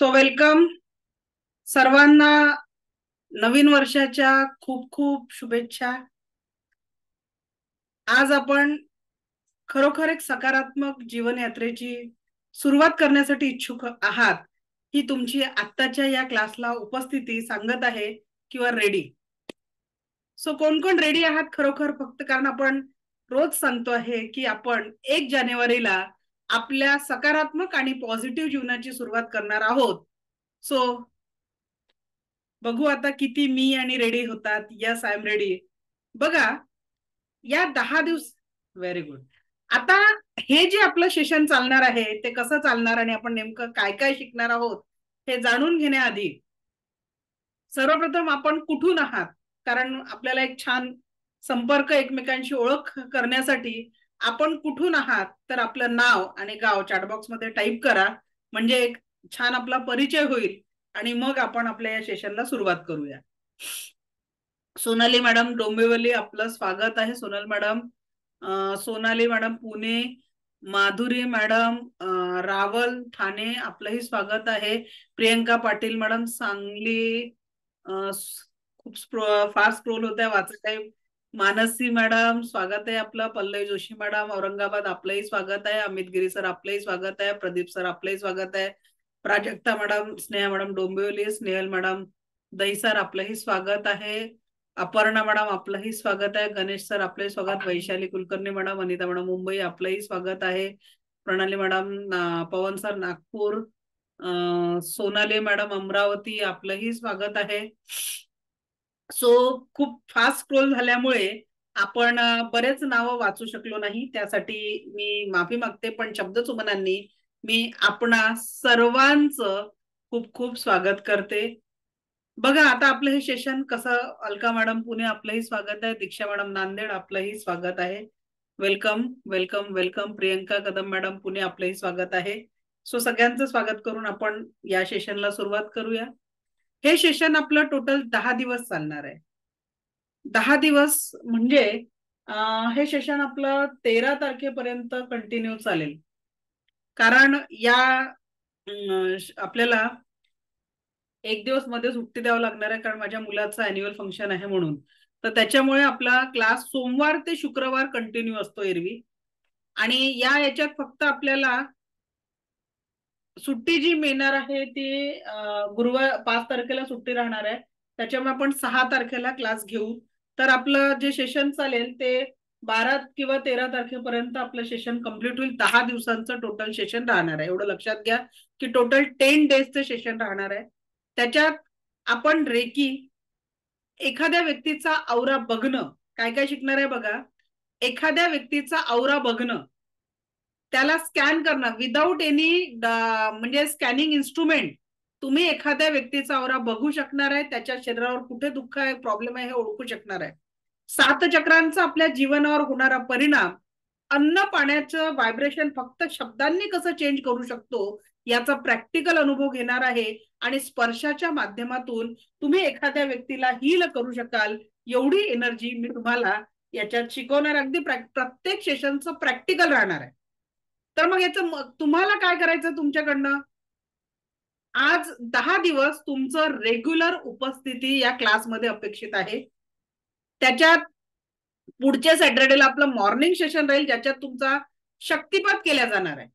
So welcome सर्वांना. नवीन वर्षाच्या खूप खूप शुभेच्छा. आज आपण खरोखर एक सकारात्मक जीवन यात्रेची सुरुवात करण्यासाठी इच्छुक आहात ही तुमची आत्ताच्या या क्लासला उपस्थिती सांगत आहे किंवा रेडी. सो कोण कोण रेडी आहात खरोखर? फक्त कारण आपण रोज सांगतो आहे की आपण 1 जानेवारीला आपल्या सकारात्मक आणि पॉझिटिव्ह जीवनाची सुरुवात करणार आहोत. सो बघू आता किती मी आणि रेडी होतात. Yes, I am ready. बघा, या 10 दिवस व्हेरी गुड. आता हे जे आपलं सेशन चालणार आहे ते कसं चालणार आणि आपण नेमकं काय काय शिकणार आहोत हे जाणून घेण्याआधी सर्वप्रथम आपण कुठून आहात, कारण आपल्याला एक छान संपर्क एकमेकांशी ओळख करण्यासाठी आपण कुठून आहात तर आपलं नाव आणि गाव चॅटबॉक्स मध्ये टाईप करा, म्हणजे एक छान आपला परिचय होईल आणि मग आपण आपल्या या सेशनला सुरुवात करूया. सोनाली मॅडम डोंबिवली, आपलं स्वागत आहे. Sonal madam, Sonali madam Pune, Madhuri madam Rawal Thane, आपलंही स्वागत आहे. प्रियंका पाटील मॅडम सांगली, खूप फास्ट स्क्रोल होत आहे, वाचत आहे. मानसी मॅडम स्वागत आहे आपलं. पल्लवी जोशी मॅडम औरंगाबाद, आपलंही स्वागत आहे. अमित गिरी सर आपलंही स्वागत आहे. प्रदीप सर आपलंही स्वागत आहे. Prajakta madam, Sneha madam Dombivli, Snehal madam Dahisar आपलंही स्वागत आहे. अपर्णा मॅडम आपलंही स्वागत आहे. गणेश सर आपलंही स्वागत. वैशाली कुलकर्णी मॅडम, अनिता मॅडम मुंबई आपलंही स्वागत आहे. प्रणाली मॅडम, पवन सर नागपूर, सोनाली मॅडम अमरावती आपलंही स्वागत आहे. सो खूप फास्ट स्क्रोल झाल्यामुळे आपण बरेच नावं वाचू शकलो नाही, त्यासाठी मी माफी मागते. पण शब्दसुमनांनी मी आपणा सर्वांचं खूप खूप स्वागत करते. बघा आता आपलं हे सेशन कसं, अलका मॅडम पुणे आपलंही स्वागत आहे. दीक्षा मॅडम नांदेड आपलंही स्वागत आहे. Welcome welcome welcome. Priyanka Kadam madam Pune आपलंही स्वागत आहे. सो सगळ्यांचं स्वागत करून आपण या सेशनला सुरुवात करूया. हे सेशन आपलं टोटल 10 दिवस चालणार आहे. 10 दिवस म्हणजे हे सेशन आपलं 13 तारखेपर्यंत कंटिन्यू चालेल, कारण या आपल्याला 1 दिवस मध्ये सुट्टी द्यावं लागणार आहे, कारण माझ्या मुलाचं अॅन्युअल फंक्शन आहे म्हणून. तर त्याच्यामुळे आपला क्लास सोमवार ते शुक्रवार कंटिन्यू असतो एरवी, आणि याच्यात फक्त आपल्याला सुट्टी जी मिळणार आहे ती गुरुवार 5 तारखेला सुट्टी राहणार आहे. त्याच्यामुळे आपण 6 तारखेला क्लास घेऊ. तर आपलं जे सेशन चालेल ते 12 किंवा 13 तारखेपर्यंत आपलं सेशन कम्प्लीट होईल. 10 दिवसांचं टोटल सेशन राहणार आहे, एवढं लक्षात घ्या की टोटल 10 डेजचं सेशन राहणार आहे. त्याच्यात आपण रेकी, एखाद्या व्यक्तीचा औरा बघणं, काय काय शिकणार आहे बघा. एखाद्या व्यक्तीचा औरा बघणं, त्याला स्कॅन करणं विदाऊट एनी म्हणजे स्कॅनिंग इन्स्ट्रुमेंट, तुम्ही एखाद्या व्यक्तीचा औरा बघू शकणार आहे. त्याच्या शरीरावर कुठे दुःख आहे, प्रॉब्लेम आहे हे ओळखू शकणार आहे. 7 चक्रांचा आपल्या जीवनावर होणारा परिणाम, अन्न पाण्याचं व्हायब्रेशन फक्त शब्दांनी कसं चेंज करू शकतो याचा प्रॅक्टिकल अनुभव घेणार आहे. आणि स्पर्शाच्या माध्यमातून तुम्ही एखाद्या व्यक्तीला हील करू शकाल, एवढी एनर्जी मी तुम्हाला याच्यात शिकवणार. अगदी प्रत्येक सेशनचं प्रॅक्टिकल राहणार आहे. तर मग याचं तुम्हाला काय करायचं, तुमच्याकडनं आज 10 दिवस तुमचं रेग्युलर उपस्थिती या क्लासमध्ये अपेक्षित आहे. त्याच्यात पुढच्या सॅटर्डेला आपलं मॉर्निंग सेशन राहील, ज्याच्यात तुमचा शक्तिपात केला जाणार आहे.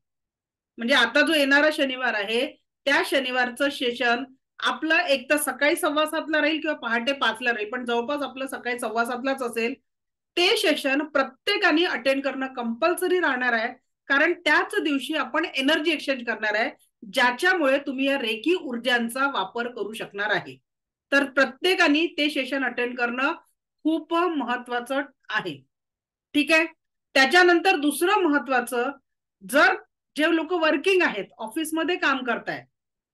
म्हणजे आता जो येणारा शनिवार आहे त्या शनिवारचं सेशन आपलं एक तर सकाळी 7:15ला राहील किंवा पहाटे 5ला राहील, पण जवळपास आपलं सकाळी 7:15लाच असेल. ते सेशन प्रत्येकाने अटेंड करणं कंपल्सरी राहणार आहे, कारण त्याच दिवशी आपण एनर्जी एक्सचेंज करणार आहे, ज्याच्यामुळे तुम्ही या रेकी ऊर्जांचा वापर करू शकणार आहे. तर प्रत्येकाने ते सेशन अटेंड करणं खूप महत्वाचं आहे. ठीक आहे. त्याच्यानंतर दुसरं महत्वाचं, जर जे लोक वर्किंग आहेत, ऑफिसमध्ये काम करतायत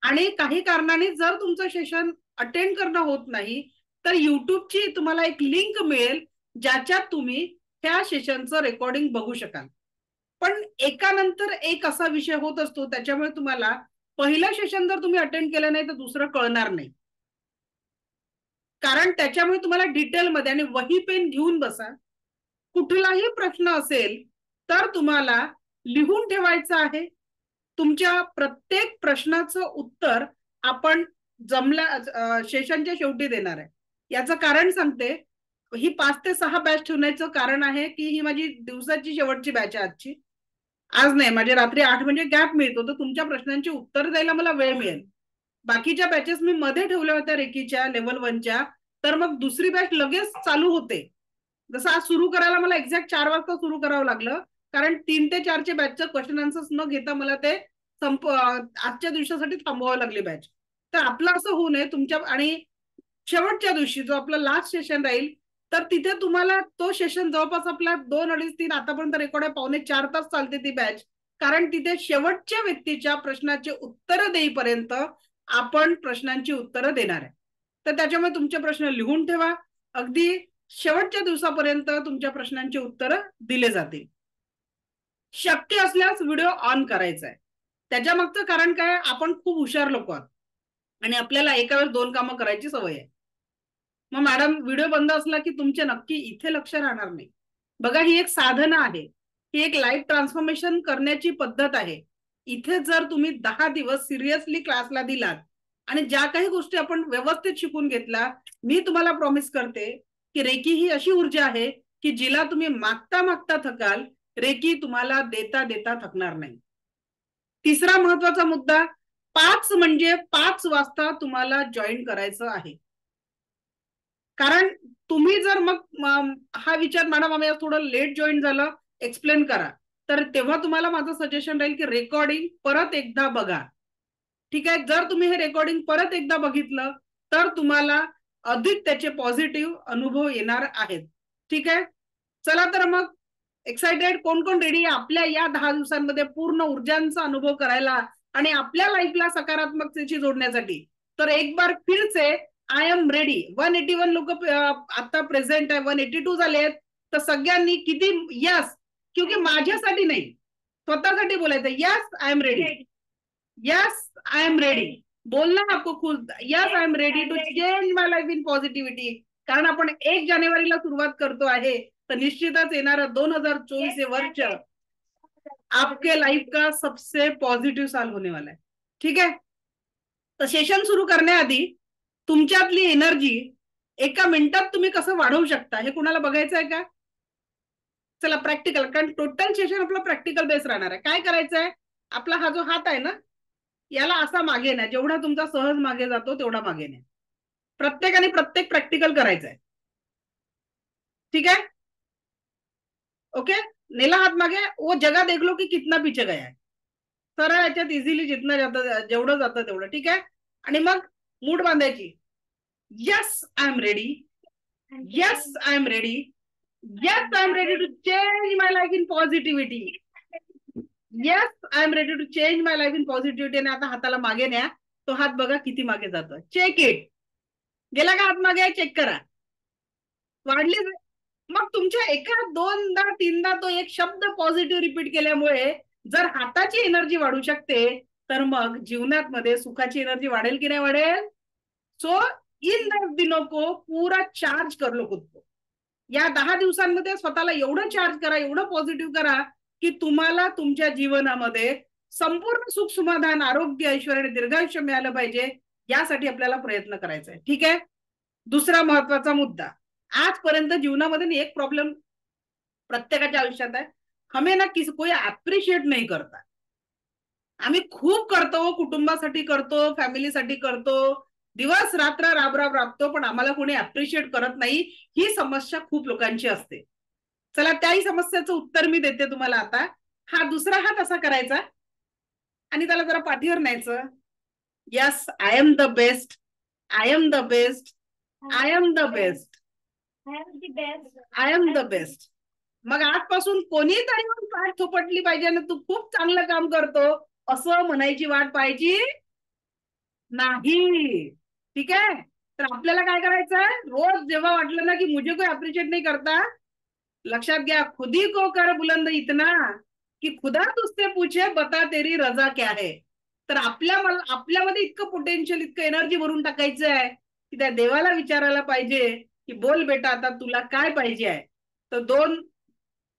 आणि काही कारणाने जर तुमचं सेशन अटेंड करणं होत नाही, तर युट्यूबची तुम्हाला एक लिंक मिळेल, ज्याच्यात तुम्ही त्या सेशनचं रेकॉर्डिंग बघू शकाल. पण एकानंतर एक असा विषय होत असतो, त्याच्यामुळे तुम्हाला पहिलं सेशन जर तुम्ही अटेंड केलं नाही तर दुसरं कळणार नाही. कारण त्याच्यामुळे तुम्हाला डिटेलमध्ये, आणि वही पेन घेऊन बसा, कुठलाही प्रश्न असेल तर तुम्हाला लिहून ठेवायचं आहे. तुमच्या प्रत्येक प्रश्नाचं उत्तर आपण जमला सेशनच्या शेवटी देणार आहे. याचं कारण सांगते. ही 5 ते 6 बॅच ठेवण्याचं कारण आहे की ही माझी दिवसाची शेवटची बॅच आहे आजची. आज नाही, माझे रात्री 8 म्हणजे गॅप मिळतो, तर तुमच्या प्रश्नांची उत्तर द्यायला मला वेळ मिळेल. बाकीच्या बॅचेस मी मध्ये ठेवल्या होत्या रेकीच्या लेव्हल 1च्या, तर मग दुसरी बॅच लगेच चालू होते. जसं आज सुरू करायला मला एक्झॅक्ट 4 वाजता सुरू करावं लागलं, कारण 3 ते 4चे बॅचचं क्वेश्चन आन्सर्स न घेता मला ते आजच्या दिवसासाठी थांबवावं लागली बॅच. तर आपलं असं होऊ नये तुमच्या, आणि शेवटच्या दिवशी जो आपला लास्ट सेशन राहील, तर तिथे तुम्हाला तो सेशन जवळपास आपला 2, 2.5, 3 आतापर्यंत रेकॉर्ड आहे, 3.25 तास चालते ती बॅच. कारण तिथे शेवटच्या व्यक्तीच्या प्रश्नाचे उत्तर देईपर्यंत आपण प्रश्नांची उत्तरं देणार आहे. तर त्याच्यामुळे तुमचे प्रश्न लिहून ठेवा. अगदी शेवटच्या दिवसापर्यंत तुमच्या प्रश्नांची उत्तरं दिले जातील. शक्य असल्यास व्हिडिओ ऑन करायचा आहे. त्याच्या मागचं कारण काय, आपण खूप हुशार लोक आहोत आणि आपल्याला एका वेळेस 2 कामं करायची सवय आहे. मग मॅडम व्हिडिओ बंद असला की तुमचे नक्की इथे लक्ष राहणार नाही. बघा, ही एक साधना आहे, ही एक लाईफ ट्रान्सफॉर्मेशन करण्याची पद्धत आहे. इथे जर तुम्ही 10 दिवस सिरियसली क्लासला दिलात आणि ज्या काही गोष्टी आपण व्यवस्थित शिकून घेतला, मी तुम्हाला प्रॉमिस करते की रेकी ही अशी ऊर्जा आहे की जिला तुम्ही मागता मागता थकाल, रेकी तुम्हाला देता देता थकणार नाही. तिसरा महत्वाचा मुद्दा, 5 म्हणजे 5 वाजता तुम्हाला जॉईन करायचं आहे. कारण तुम्ही जर मग हा विचार, मॅडम आम्ही थोडं लेट जॉईन झालं, एक्सप्लेन करा, तर तेव्हा तुम्हाला माझं सजेशन राहील की रेकॉर्डिंग परत एकदा बघा. ठीक आहे, जर तुम्ही हे रेकॉर्डिंग परत एकदा बघितलं तर तुम्हाला अधिक त्याचे पॉझिटिव्ह अनुभव येणार आहेत. ठीक आहे, चला तर मग एक्साइटेड कोण कोण रेडी आहे आपल्या या 10 दिवसांमध्ये पूर्ण ऊर्जांचा अनुभव करायला आणि आपल्या लाईफला सकारात्मकतेशी जोडण्यासाठी? तर एक बार फिर से आय एम रेडी. 181 लोक आता प्रेझेंट आहे, 182 झाले आहेत. तर सगळ्यांनी किती यस, क्योंकि माझ्यासाठी नाही, स्वतःसाठी बोलायचं. Yes I am ready, yes I am ready. बोलना आपको खुद, yes I am ready to change my life in positivity. कारण आपण 1 जानेवारीला सुरुवात करतो आहे, तर निश्चितच येणारा 2024 हे वर्ष आपके लाइफ का सबसे पॉझिटिव्ह साल होने वाला है. ठीक आहे, तर सेशन सुरू करण्याआधी तुमच्यातली एनर्जी एका मिनिटात तुम्ही कसं वाढवू शकता हे कुणाला बघायचं आहे का? चला प्रॅक्टिकल, कारण टोटल सेशन आपला प्रॅक्टिकल बेस राहणार आहे. काय करायचं आहे, आपला हा जो हात आहे ना, याला असा मागे न्या, जेवढा तुमचा सहज मागे जातो तेवढा मागे न्या. प्रत्येकाने प्रत्येक प्रॅक्टिकल करायचं आहे. ठीक है, ओके, नेला हात मागे, वो जगह देख लो की कितना पीछे गया है. सरळ याच्यात इझिली जितना जातं, जेवढं जातं तेवढं. ठीक आहे, आणि मग मूड बांधायची. Yes I am ready, yes I am ready, yes I am ready to change my life in positivity, yes I am ready to change my life in positivity. आणि आता हाताला मागे न्या, तो हात बघा किती मागे जातोय. चेक इट, गेला का हात मागे, चेक करा. वाढली. मग तुमच्या एका 2दा 3दा तो एक शब्द पॉझिटिव्ह रिपीट केल्यामुळे जर हाताची एनर्जी वाढू शकते, तर मग जीवनात मध्ये सुखाची एनर्जी वाढेल की नाही वाढेल? सो इन 10 दिनों को पूरा चार्ज कर लो खुद को. या 10 दिवसांमध्ये स्वतःला एवढं चार्ज करा, एवढं पॉझिटिव्ह करा की तुम्हाला तुमच्या जीवनामध्ये संपूर्ण सुख समाधान, आरोग्य, ऐश्वर्य आणि दीर्घायुष्य मिळालं पाहिजे. यासाठी आपल्याला प्रयत्न करायचा आहे. ठीक आहे, दुसरा महत्वाचा मुद्दा, आजपर्यंत जीवनामध्ये एक प्रॉब्लेम प्रत्येकाच्या आयुष्यात आहे, हमें ना किसी कोई अप्रिशिएट नहीं करता. आम्ही खूप करतो, कुटुंबासाठी करतो, फॅमिलीसाठी करतो, दिवस रात्र राबराब राबतो, पण आम्हाला कोणी अप्रिशिएट करत नाही. ही समस्या खूप लोकांची असते. चला, त्याही समस्येचं उत्तर मी देते तुम्हाला आता. हा दुसरा हात असा करायचा आणि त्याला जरा पाठीवर न्यायचं. Yes I am the best, I am the best, I am the best, I am the best. मग आजपासून कोणीतरी पाठ थोपटली पाहिजे ना, तू खूप चांगलं काम करतो असं म्हणायची वाट पाहिजे नाही. ठीक आहे, तर आपल्याला काय करायचं, रोज जेव्हा वाटलं ना की मुझे कोई अप्रिशिएट नहीं करता, लक्षात घ्या, खुदी को कर बुलंद इतना की खुदा तुझसे पूछे बता तेरी रजा क्या है. तर आपल्यामध्ये इतकं पोटेन्शियल, इतकं एनर्जी भरून टाकायचं आहे की त्या देवाला विचारायला पाहिजे की बोल बेटा आता तुला काय पाहिजे आहे. तर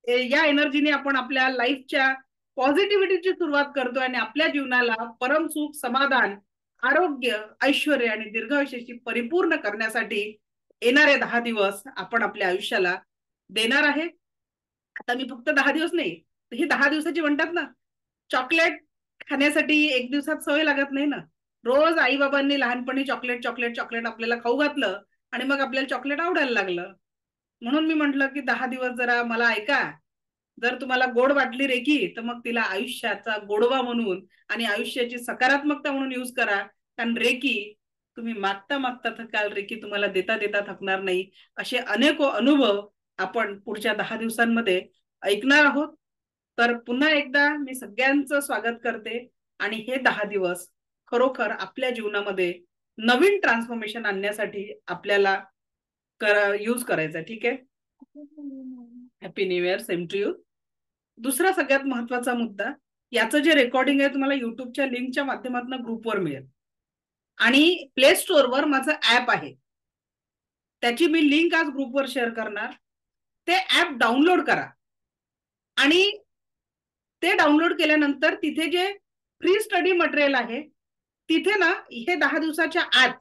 या एनर्जीने आपण आपल्या लाईफच्या पॉझिटिव्हिटीची सुरुवात करतोय आणि आपल्या जीवनाला परम सुख, समाधान, आरोग्य, ऐश्वर्य आणि दीर्घायुष्याची परिपूर्ण करण्यासाठी येणारे 10 दिवस आपण आपल्या आयुष्याला देणार आहे. आता मी फक्त 10 दिवस नाही, ही 10 दिवसाची म्हणतात ना, चॉकलेट खाण्यासाठी एक दिवसात सवय लागत नाही ना. रोज आई बाबांनी लहानपणी चॉकलेट चॉकलेट चॉकलेट आपल्याला खाऊ घातलं आणि मग आपल्याला चॉकलेट आवडायला लागलं. म्हणून मी म्हंटल की 10 दिवस जरा मला ऐका. जर तुम्हाला गोड वाटली रेकी तर मग तिला आयुष्याचा गोडवा म्हणून आणि आयुष्याची सकारात्मकता म्हणून यूज करा. कारण रेकी तुम्ही मागता मागता थकाल, रेकी तुम्हाला देता देता थकणार नाही. असे अनेक अनुभव आपण पुढच्या 10 दिवसांमध्ये ऐकणार आहोत. तर पुन्हा एकदा मी सगळ्यांचं स्वागत करते आणि हे 10 दिवस खरोखर आपल्या जीवनामध्ये नवीन ट्रान्सफॉर्मेशन आणण्यासाठी आपल्याला यूज करायचा. ठीक आहे. Happy new year, same to you. दुसरा सगळ्यात महत्वाचा मुद्दा, याचं जे रेकॉर्डिंग आहे तुम्हाला युट्यूबच्या लिंकच्या माध्यमातून ग्रुपवर मिळेल आणि प्ले स्टोअरवर माझं ऍप आहे, त्याची मी लिंक आज ग्रुपवर शेअर करणार. ते ऍप डाउनलोड करा आणि ते डाउनलोड केल्यानंतर तिथे जे फ्री स्टडी मटेरियल आहे तिथे ना, हे 10 दिवसाच्या आत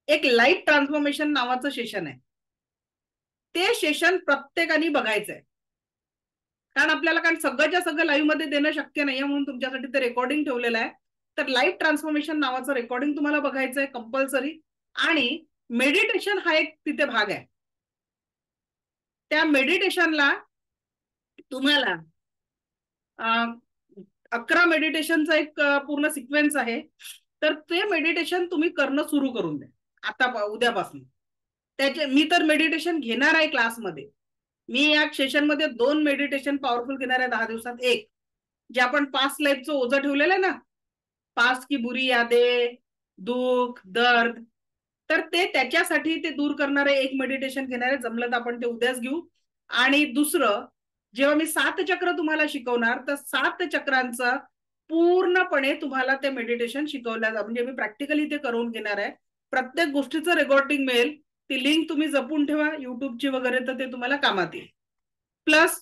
एक लाईफ ट्रान्सफॉर्मेशन नावाचं सेशन आहे. ते सेशन प्रत्येकाने बघायचंय. कारण सगळंच्या सगळं लाईव्ह मध्ये देणं शक्य नाहीये, म्हणून तुमच्यासाठी ते रेकॉर्डिंग ठेवलेलं आहे. तर लाईफ ट्रान्सफॉर्मेशन नावाचं रेकॉर्डिंग तुम्हाला बघायचंय कंपल्सरी. आणि मेडिटेशन हा एक तिथे भाग आहे. त्या मेडिटेशनला तुम्हाला 11 मेडिटेशनचा एक पूर्ण सिक्वेन्स आहे. तर ते मेडिटेशन तुम्ही करणं सुरू करून द्या आता उद्यापासून. मी तर मेडिटेशन घेणार आहे क्लासमध्ये. मी या सेशन मध्ये 2 मेडिटेशन पॉवरफुल घेणार आहे 10 दिवसात. एक जे आपण पास्ट लाईफचं ओझं ठेवलेलं आहे ना, पास्ट की बुरी यादे, दुःख, दर्द, तर ते त्याच्यासाठी ते दूर करणारे एक मेडिटेशन घेणार आहे. जमलं तर आपण ते उद्याच घेऊ. आणि दुसरं, जेव्हा मी 7 चक्र तुम्हाला शिकवणार तर 7 चक्रांचा पूर्णपणे तुम्हाला ते मेडिटेशन शिकवल्या म्हणजे मी प्रॅक्टिकली ते करून घेणार आहे. प्रत्येक गोष्टीचं रेकॉर्डिंग मिळेल. ती लिंक तुम्ही जपून ठेवा युट्यूबची वगैरे, तर ते तुम्हाला कामात येईल. प्लस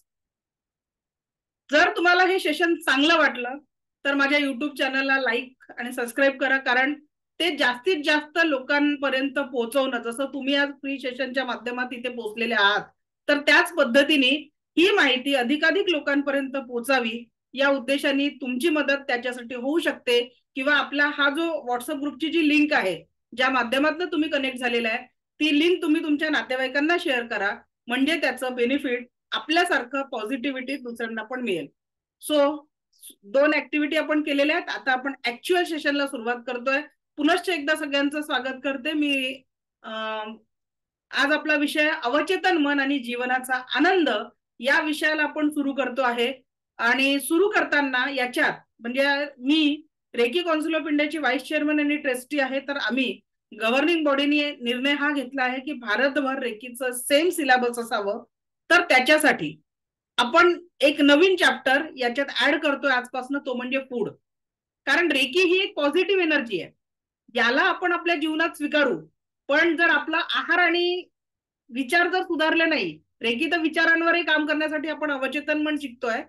जर तुम्हाला हे सेशन चांगलं वाटलं तर माझ्या युट्यूब चॅनलला लाईक आणि सबस्क्राईब करा. कारण ते जास्तीत जास्त लोकांपर्यंत पोहोचवणं, जसं तुम्ही आज फ्री सेशनच्या माध्यमात इथे पोहोचलेले आहात, तर त्याच पद्धतीने ही माहिती अधिकाधिक लोकांपर्यंत पोहोचावी या उद्देशाने तुमची मदत त्याच्यासाठी होऊ शकते. किंवा आपला हा जो व्हॉट्सअप ग्रुपची जी लिंक आहे, ज्या माध्यमातून तुम्ही कनेक्ट झालेला आहे, ती लिंक तुम्ही तुमच्या नातेवाईकांना शेअर करा. म्हणजे त्याचं बेनिफिट आपल्यासारखं पॉझिटिव्हिटी दुसऱ्यांना पण मिळेल. सो 2 ऍक्टिव्हिटी आपण केलेल्या आहेत. आता आपण ऍक्च्युअल सेशनला सुरुवात करतोय. पुनश्च एकदा सगळ्यांचं स्वागत करते मी. आज आपला विषय अवचेतन मन आणि जीवनाचा आनंद या विषयाला आपण सुरू करतो आहे. आणि सुरू करताना याच्यात म्हणजे मी रेकी काउन्सिल ऑफ इंडियाची व्हाईस चेअरमन आणि ट्रस्टी आहे. तर आम्ही गव्हर्निंग बॉडीने निर्णय हा घेतला आहे की भारतभर रेकीचं सेम सिलेबस असावं. तर त्याच्यासाठी आपण एक नवीन चॅप्टर याच्यात ऍड करतोय आजपासून, तो म्हणजे फूड. कारण रेकी ही एक पॉझिटिव्ह एनर्जी आहे, याला आपण आपल्या जीवनात स्वीकारू. पण जर आपला आहार आणि विचार जर सुधारले नाही, रेकी तर विचारांवरही काम करण्यासाठी आपण अवचेतन मन शिकतोय.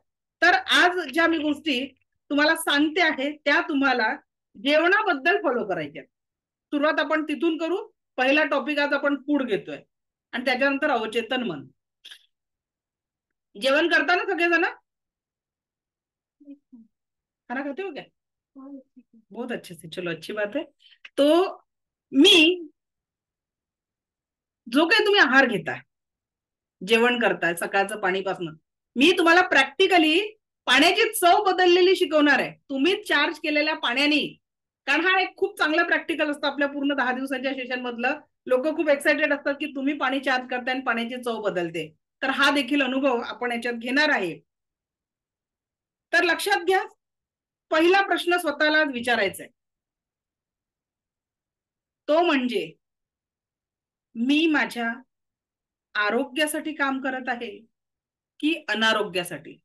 तर आज ज्या मी गोष्टी तुम्हाला सांगते आहे त्या तुम्हाला जेवणाबद्दल फॉलो करायच्या. सुरुवात आपण तिथून करू. पहिला टॉपिक आज आपण फूड घेतोय आणि त्याच्यानंतर अवचेतन मन. जेवण करताना सगळेजण खाना खाते हो क्या? बहुत अच्छे से, चलो अच्छी बात है. तो मी जो काही तुम्ही आहार घेताय, जेवण करताय सकाळचं पाणीपासून, मी तुम्हाला प्रॅक्टिकली पाण्याची चव बदललेली शिकवणार आहे, तुम्ही चार्ज केलेल्या पाण्याने. कारण हा एक खूप चांगला प्रॅक्टिकल असतं आपल्या पूर्ण 10 दिवसाच्या सेशन मधलं. लोक खूप एक्साइटेड असतात की तुम्ही पाणी चार्ज करताय आणि पाण्याची चव बदलते. तर हा देखील अनुभव आपण याच्यात घेणार आहे. तर लक्षात घ्या, पहिला प्रश्न स्वतःला विचारायचा आहे, तो म्हणजे मी माझ्या आरोग्यासाठी काम करत आहे की अनारोग्यासाठी.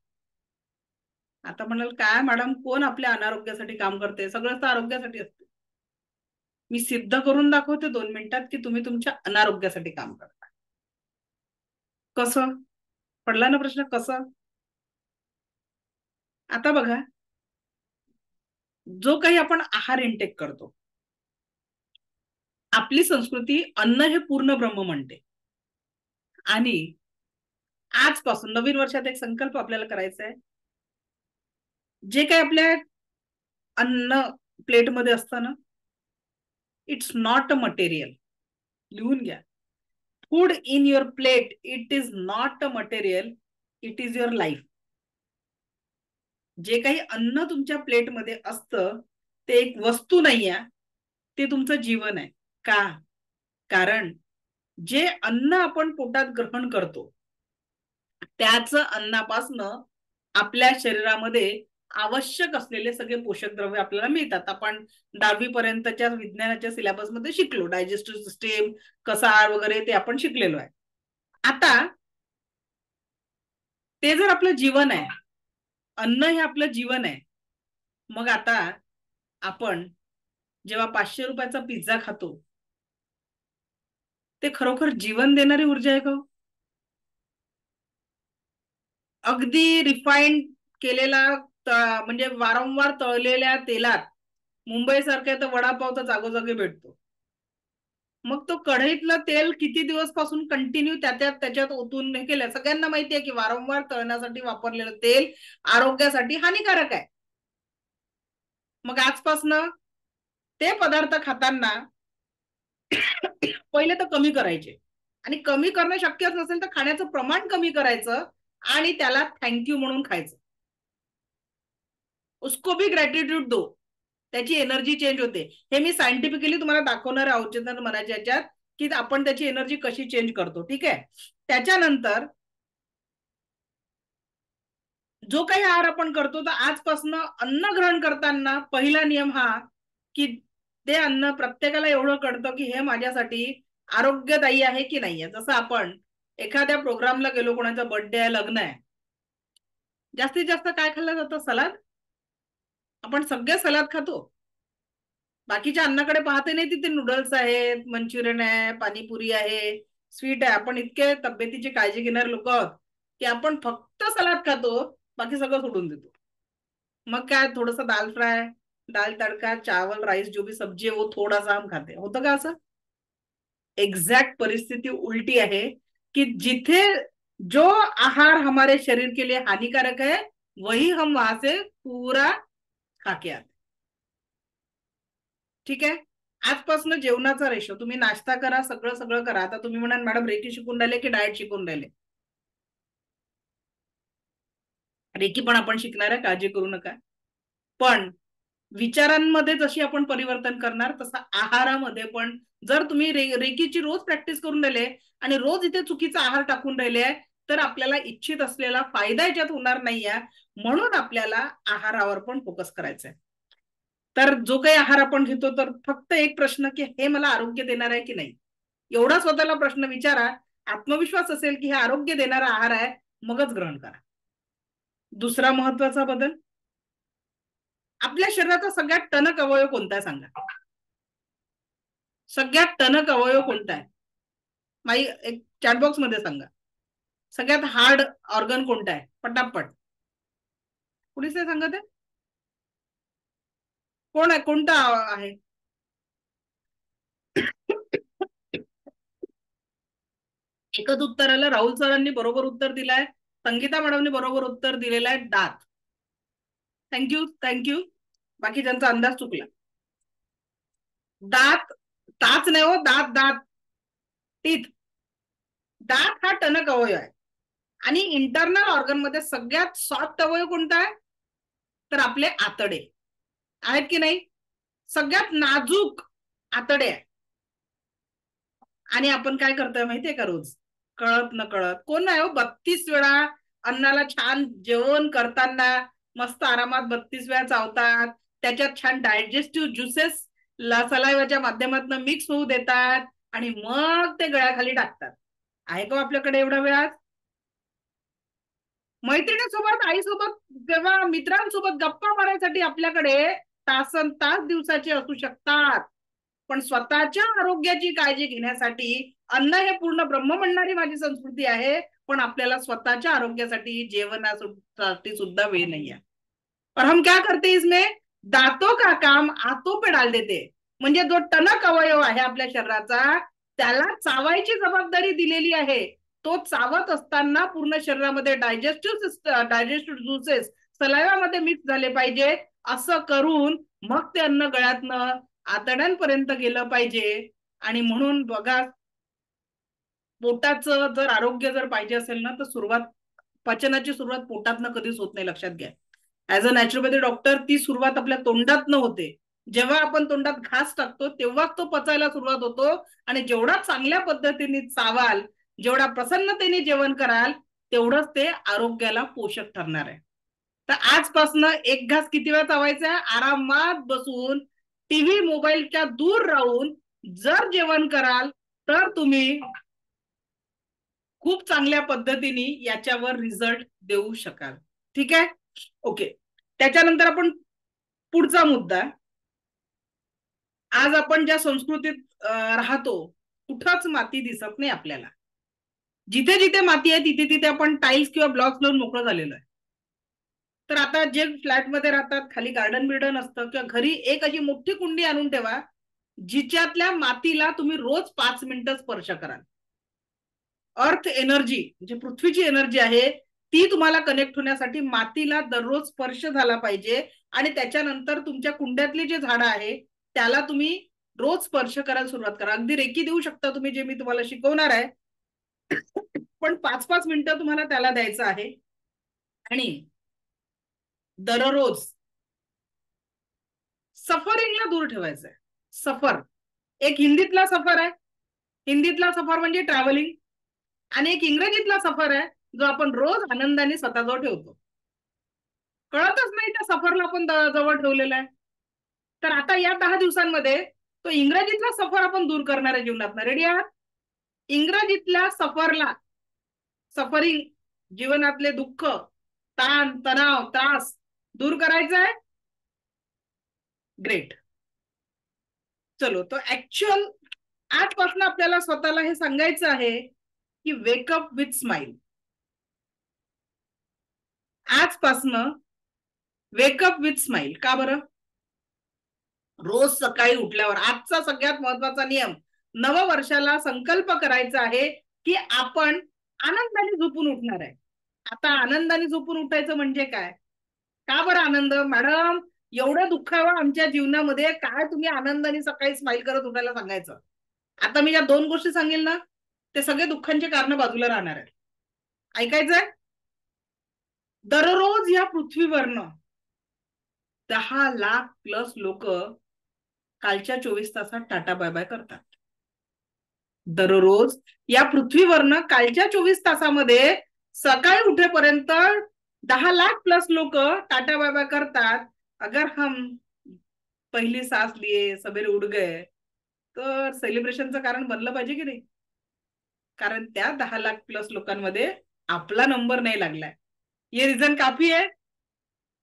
आता म्हणाल काय मॅडम, कोण आपल्या अनारोग्यासाठी काम करते, सगळं तर आरोग्यासाठी असते. मी सिद्ध करून दाखवते 2 मिनिटात की तुम्ही तुमच्या अनारोग्यासाठी काम करता. कसं? पडला ना प्रश्न, कसं? आता बघा, जो काही आपण आहार इनटेक करतो आपली संस्कृती अन्न हे पूर्ण ब्रह्म म्हणते. आणि आजपासून नवीन वर्षात एक संकल्प आपल्याला करायचा आहे. जे काही आपल्या अन्न प्लेटमध्ये असतं ना, इट्स नॉट अ मटेरियल. लिहून घ्या. Food in your plate it is not a material, it is your life. जे काही अन्न तुमच्या प्लेटमध्ये असतं ते एक वस्तू नाही आहे, ते तुमचं जीवन आहे. का? कारण जे अन्न आपण पोटात ग्रहण करतो त्याच अन्नापासनं आपल्या शरीरामध्ये आवश्यक असलेले सगळे पोषक द्रव्य आपल्याला मिळतात. आपण 10वी पर्यंतच्या विज्ञानाच्या सिलेबसमध्ये शिकलो, डायजेस्टिव्ह सिस्टीम कसा वगैरे ते आपण शिकलेलो आहे. आता ते जर आपलं जीवन आहे, अन्न हे आपलं जीवन आहे, मग आता आपण जेव्हा 500 रुपयाचा पिझ्झा खातो ते खरोखर जीवन देणारी ऊर्जा आहे का? अगदी रिफाईंड केलेला म्हणजे वारंवार तळलेल्या तेलात मुंबई सारख्या तर वडापाव तर जागोजागी भेटतो. मग तो कढईतलं तेल किती दिवस पासून कंटिन्यू त्याच्यात ओतून हे केलं. सगळ्यांना माहिती आहे की वारंवार तळण्यासाठी वापरलेलं तेल आरोग्यासाठी हानिकारक आहे. मग आजपासनं ते पदार्थ खाताना पहिले तर कमी करायचे, आणि कमी करणं शक्यच नसेल तर खाण्याचं प्रमाण कमी करायचं आणि त्याला थँक्यू म्हणून खायचं. उसको भी ग्रॅटिट्यूड दो, त्याची एनर्जी चेंज होते. हे मी सायंटिफिकली तुम्हाला दाखवणार आहे औचित्य मनाच्या याच्यात की आपण त्याची एनर्जी कशी चेंज करतो. ठीक आहे. त्याच्यानंतर जो काही आहार आपण करतो तर आजपासून अन्न ग्रहण करताना पहिला नियम हा की ते अन्न प्रत्येकाला एवढं कळतं की हे माझ्यासाठी आरोग्यदायी आहे की नाहीये. जसं आपण एखाद्या प्रोग्रामला गेलो, कोणाचा बर्थडे आहे, लग्न आहे, जास्तीत जास्त काय खाल्लं जातं? सलाद. आपण सगळे सलाद खातो. बाकीच्या अन्नाकडे पाहते नाही. तिथे नूडल्स आहेत, मंचुरियन आहे, पाणीपुरी आहे, स्वीट आहे. आपण इतके तब्येतीची काळजी घेणारे लोक आहोत की आपण फक्त सलाद खातो, बाकी सगळं सोडून देतो. मग काय थोडस दाल फ्राय, दाल तडका, चावल, राइस, जो भी सब्जी है वो थोड़ा सा हम खाते. होतं का असं? एग्जैक्ट परिस्थिति उल्टी है कि जिथे जो आहार हमारे शरीर के लिए हानिकारक है वही हम वहां से पूरा खा के आते. ठीक आहे. आजपासून जेवणाचा रेशो तुम्ही नाश्ता करा, सगळं सगळं करा. आता तुम्ही म्हणाल मॅडम रेकी शिकून राहिले की डाएट शिकून राहिले? रेकी पण आपण शिकणार आहे, काळजी करू नका. पण विचारांमध्ये जशी आपण परिवर्तन करणार तसं आहारामध्ये पण जर तुम्ही रेकीची रोज प्रॅक्टिस करून राहिले आणि रोज इथे चुकीचा आहार टाकून राहिले तर आपल्याला इच्छित असलेला फायदा याच्यात होणार नाहीये. म्हणून आपल्याला आहारावर पण फोकस करायचा आहे. तर जो काही आहार आपण घेतो तर फक्त एक प्रश्न की हे मला आरोग्य देणार आहे की नाही, एवढा स्वतःला प्रश्न विचारा. आत्मविश्वास असेल की हे आरोग्य देणारा आहार आहे, मगच ग्रहण करा. दुसरा महत्वाचा बदल, आपल्या शरीराचा सगळ्यात टणक अवयव कोणता आहे सांगा? सगळ्यात टणक अवयव कोणता आहे? माई एक चॅटबॉक्स मध्ये सांगा. सगळ्यात हार्ड ऑर्गन कोणता आहे? पटापट. कुणीच नाही सांगत आहे. कोण आहे? कोणता आहे? एकच उत्तर आलं. राहुल सरांनी बरोबर उत्तर दिलाय. संगीता मॅडमने बरोबर उत्तर दिलेलं आहे दात. Thank you thank you. बाकी ज्यांचा अंदाज चुकला. दात, ताच नाही हो, दात दात, टीथ. दात हा टणक अवयव आहे. आणि इंटरनल ऑर्गन मध्ये सगळ्यात सॉफ्ट अवयव कोणता आहे? तर आपले आतडे आहेत की नाही? सगळ्यात नाजूक आतडे आहे. आणि आपण काय करतोय माहितीये का? रोज कळत न कळत, कोण नाही हो, 32 वेळा अन्नाला छान जेवण करताना मस्त आरामात 32 वेळा चावतात. त्याच्यात छान डायजेस्टिव्ह ज्युसेस सलाइवाच्या माध्यमातून मिक्स होऊ देतात आणि मग ते गळ्याखाली टाकतात. आहे का आपल्याकडे एवढा वेळ? मैत्रिणीसोबत, आईसोबत किंवा मित्रांसोबत गप्पा मारण्यासाठी आपल्याकडे तासन तास दिवसाचे असू शकतात. पण स्वतःच्या आरोग्याची काळजी घेण्यासाठी अन्न हे पूर्ण ब्रह्म म्हणणारी माझी संस्कृती आहे. पण आपल्याला स्वतःच्या आरोग्यासाठी जेवणासाठी सुद्धा वेळ नाही है. और हम क्या करते इसमें? दांतों का काम आंतों पे डाल देते. म्हणजे जो टणक अवयव आहे आपल्या शरीराचा, त्याला चावायची जबाबदारी दिलेली आहे. तो चावत असताना पूर्ण शरीरामध्ये डायजेस्टिव्ह ज्युसेस सलायवामध्ये मिक्स झाले पाहिजे. असं करून मग ते अन्न गळ्यातनं आतड्यांपर्यंत गेलं पाहिजे. आणि म्हणून बघा, पोटाचं जर आरोग्य जर पाहिजे असेल ना, तर पचनाची सुरुवात पोटातनं कधीच होत नाही, लक्षात घ्या. ऍज अ नॅचरोपॅथी डॉक्टर ती सुरुवात आपल्या तोंडातनं होते. जेव्हा आपण तोंडात घास टाकतो तेव्हाच तो पचायला सुरुवात होतो. आणि जेवढा चांगल्या पद्धतीने चावाल, जेवढा प्रसन्नतेने जेवण कराल, तेवढंच ते आरोग्याला पोषक ठरणार आहे. तर आजपासनं एक घास किती वेळा चावायचा? आरामात बसून, टीव्ही मोबाईलच्या दूर राहून जर जेवण कराल तर तुम्ही खूप चांगल्या पद्धतीने याच्यावर रिझल्ट देऊ शकाल. ठीक आहे, ओके. त्याच्यानंतर आपण पुढचा मुद्दा, आज आपण ज्या संस्कृतीत राहतो, कुठंच माती दिसत नाही आपल्याला. जिथे जिथे माती आहे तिथे तिथे आपण टाईल्स किंवा ब्लॉक्स लावून मोकळं झालेलं आहे. तर आता जे फ्लॅटमध्ये राहतात, खाली गार्डन बिर्डन असतं, किंवा घरी एक अशी मोठी कुंडी आणून ठेवा, जिच्यातल्या मातीला तुम्ही रोज 5 मिनिटं स्पर्श कराल. अर्थ एनर्जी, म्हणजे पृथ्वीची एनर्जी आहे, ती तुम्हाला कनेक्ट होण्यासाठी मातीला दररोज स्पर्श झाला पाहिजे. आणि त्याच्यानंतर तुमच्या कुंड्यातली जे झाडं आहे त्याला तुम्ही रोज स्पर्श करायला सुरुवात करा. अगदी रेकी देऊ शकता तुम्ही, जे मी तुम्हाला शिकवणार आहे, पण 5-5 मिनिटं तुम्हाला त्याला द्यायचं आहे. आणि दररोज सफरिंगला दूर ठेवायचं आहे. सफर, एक हिंदीतला सफर आहे, हिंदीतला सफर म्हणजे ट्रॅव्हलिंग, आणि एक इंग्रजीतला सफर आहे जो आपण रोज आनंदाने स्वतःजवळ ठेवतो. कळतच नाही त्या सफरला आपण जवळ ठेवलेला आहे. तर आता या 10 दिवसांमध्ये तो इंग्रजीतला सफर आपण दूर करणार आहे जीवनात. रेडी आहात? इंग्रजीतल्या सफरला, सफरिंग, जीवनातले दुःख, ताण तणाव त्रास दूर करायचा आहे. ग्रेट. चलो, तो ऍक्च्युअल आजपासून आपल्याला स्वतःला हे सांगायचं आहे की वेकअप विथ स्माइल. आजपासनं वेकअप विथ स्माइल. का बरं? रोज सकाळी उठल्यावर आजचा सगळ्यात महत्वाचा नियम, नववर्षाला संकल्प करायचा आहे की आपण आनंदाने झोपून उठणार आहे. आता आनंदाने झोपून उठायचं म्हणजे काय? का बरं आनंद मॅडम? एवढं दुःखावं आमच्या जीवनामध्ये, काय तुम्ही आनंदाने सकाळी स्माइल करत उठायला सांगायचं? आता मी या 2 गोष्टी सांगेल ना, ते सगळे दुःखांचे कारण बाजूला राहणार आहे. ऐकायचंय? दररोज या पृथ्वीवरनं 10 लाख+ लोक कालच्या 24 तासात टाटा बाय बाय करतात. दररोज या पृथ्वीवरनं कालच्या 24 तासामध्ये सकाळी उठेपर्यंत 10 लाख+ लोक टाटा बाय बाय करतात. अगर हम पहिली सांस लिए सवेरे उठ गए, तर सेलिब्रेशनचं कारण बनलं पाहिजे की नाही? कारण त्या 10 लाख+ लोकांमध्ये आपला नंबर नाही लागलाय. ये रीजन काफी है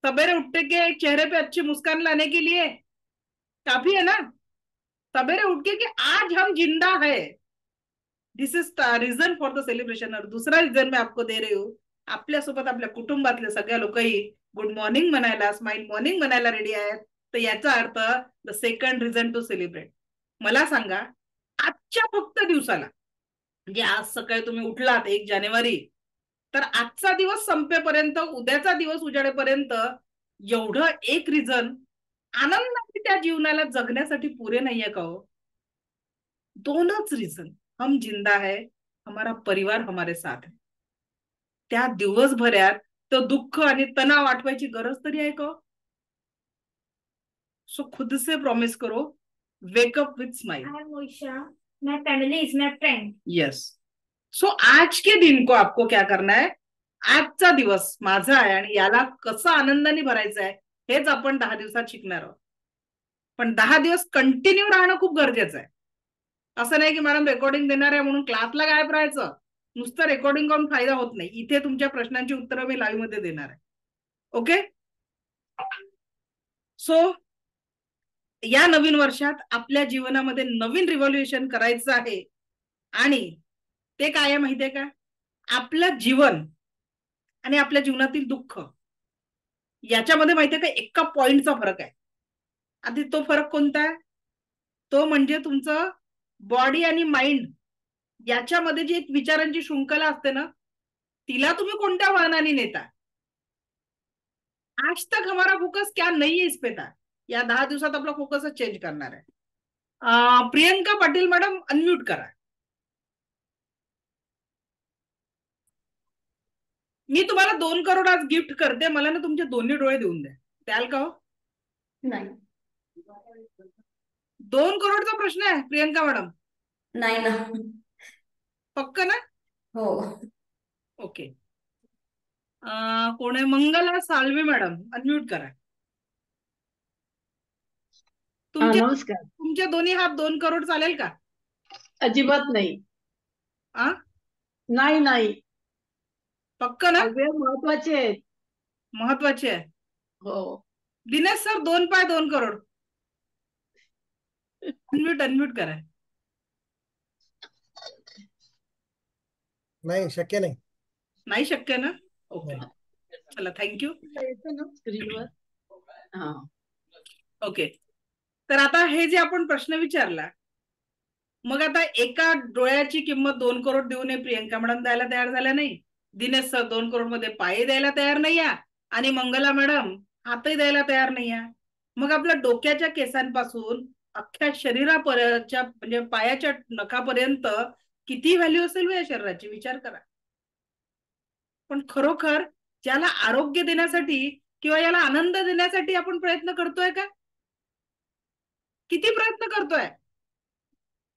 सवेरे उठते के चेहरे पे अच्छी मुस्कान लाने के लिए? काफी है ना? सवेरे उठ के कि आज हम जिंदा है, this is reason for the celebration. और दुसरा रिझन मैं आपको दे रही हूँ, आपल्यासोबत आपल्या कुटुंबातले सगळ्या लोकही गुड मॉर्निंग म्हणायला, स्माइल मॉर्निंग म्हणायला रेडी आहेत. तर याचा अर्थ the second reason to celebrate. मला सांगा, आजच्या फक्त दिवसाला, म्हणजे आज सकाळी तुम्ही उठलात 1 जानेवारी, तर आजचा दिवस संपेपर्यंत, उद्याचा दिवस उजाडेपर्यंत, एवढं एक रिझन आनंदाने त्या जीवनाला जगण्यासाठी पुरे नाहीये का हो? 2च रिझन, हम जिंदा है, हमारा परिवार हमारे साथ है. त्या दिवसभरात तो दुःख आणि तणाव आठवायची गरज तरी आहे का? सो खुद से प्रॉमिस करो, wake up with smile. My family is my friend. Yes. So आज के दिन को आपको क्या करना है? आजचा दिवस माझा आहे आणि याला कसं आनंदाने भरायचं आहे हेच आपण 10 दिवसात शिकणार आहोत. पण 10 दिवस कंटिन्यू राहणं खूप गरजेचं आहे. असं नाही की मॅडम रेकॉर्डिंग देणार आहे म्हणून क्लासला गायब राहायचं. नुसतं रेकॉर्डिंग करून फायदा होत नाही. इथे तुमच्या प्रश्नांची उत्तरं मी लाईव्ह मध्ये देणार आहे. ओके. सो या नवीन वर्षात आपल्या जीवनामध्ये नवीन रिव्हॉल्युशन करायचं आहे. आणि ते काय आहे माहितीये का? आपलं जीवन आणि आपल्या जीवनातील दुःख याच्यामध्ये माहितीये का एका पॉइंटचा फरक आहे. आधी तो फरक कोणता आहे? तो म्हणजे तुमचं बॉडी आणि माइंड याच्यामध्ये जी एक विचारांची शृंखला असते ना, तिला तुम्ही कोणत्या वळणाने नेता. आज तक हमारा फोकस क्या नहीं है इस पे था. या 10 दिवसात आपला फोकसच चेंज करणार आहे. प्रियंका पाटील मॅडम अनम्यूट करा. मी तुम्हाला 2 करोड आज गिफ्ट करते. मला ना तुमचे दोन्ही डोळे देऊन द्या. द्याल का हो? नाही. 2 करोडचा प्रश्न आहे प्रियंका मॅडम. नाही ना. पक्क ना? हो. ओके. कोण आहे? मंगला साळवे मॅडम अनम्यूट करा. नमस्कार. तुमचे दोन्ही हात 2 करोड चालेल का? अजिबात नाही. नाही नाही. पक्क ना? महत्वाचे आहेत. महत्वाचे आहे. हो. दिनेश सर 2 पाय 2 करोड. अनम्यूट करा. नाही शक्य नाही. नाही शक्य ना? ओके चला थँक्यू. येतं ना स्क्रीनवर. हा ओके. तर आता हे जे आपण प्रश्न विचारला, मग आता एका डोळ्याची किंमत 2 करोड देऊ नये प्रियंका मॅडम द्यायला तयार झाल्या नाही. दिनेश सर 2 करोड मध्ये पाय द्यायला तयार नाही आणि मंगला मॅडम हातही द्यायला तयार नाही. मग आपल्या डोक्याच्या केसांपासून अख्ख्या शरीरापर्यंतच्या म्हणजे पायाच्या नखापर्यंत किती व्हॅल्यू असेल या शरीराची विचार करा. पण खरोखर ज्याला आरोग्य देण्यासाठी किंवा याला आनंद देण्यासाठी आपण प्रयत्न करतोय का? किती प्रयत्न करतोय?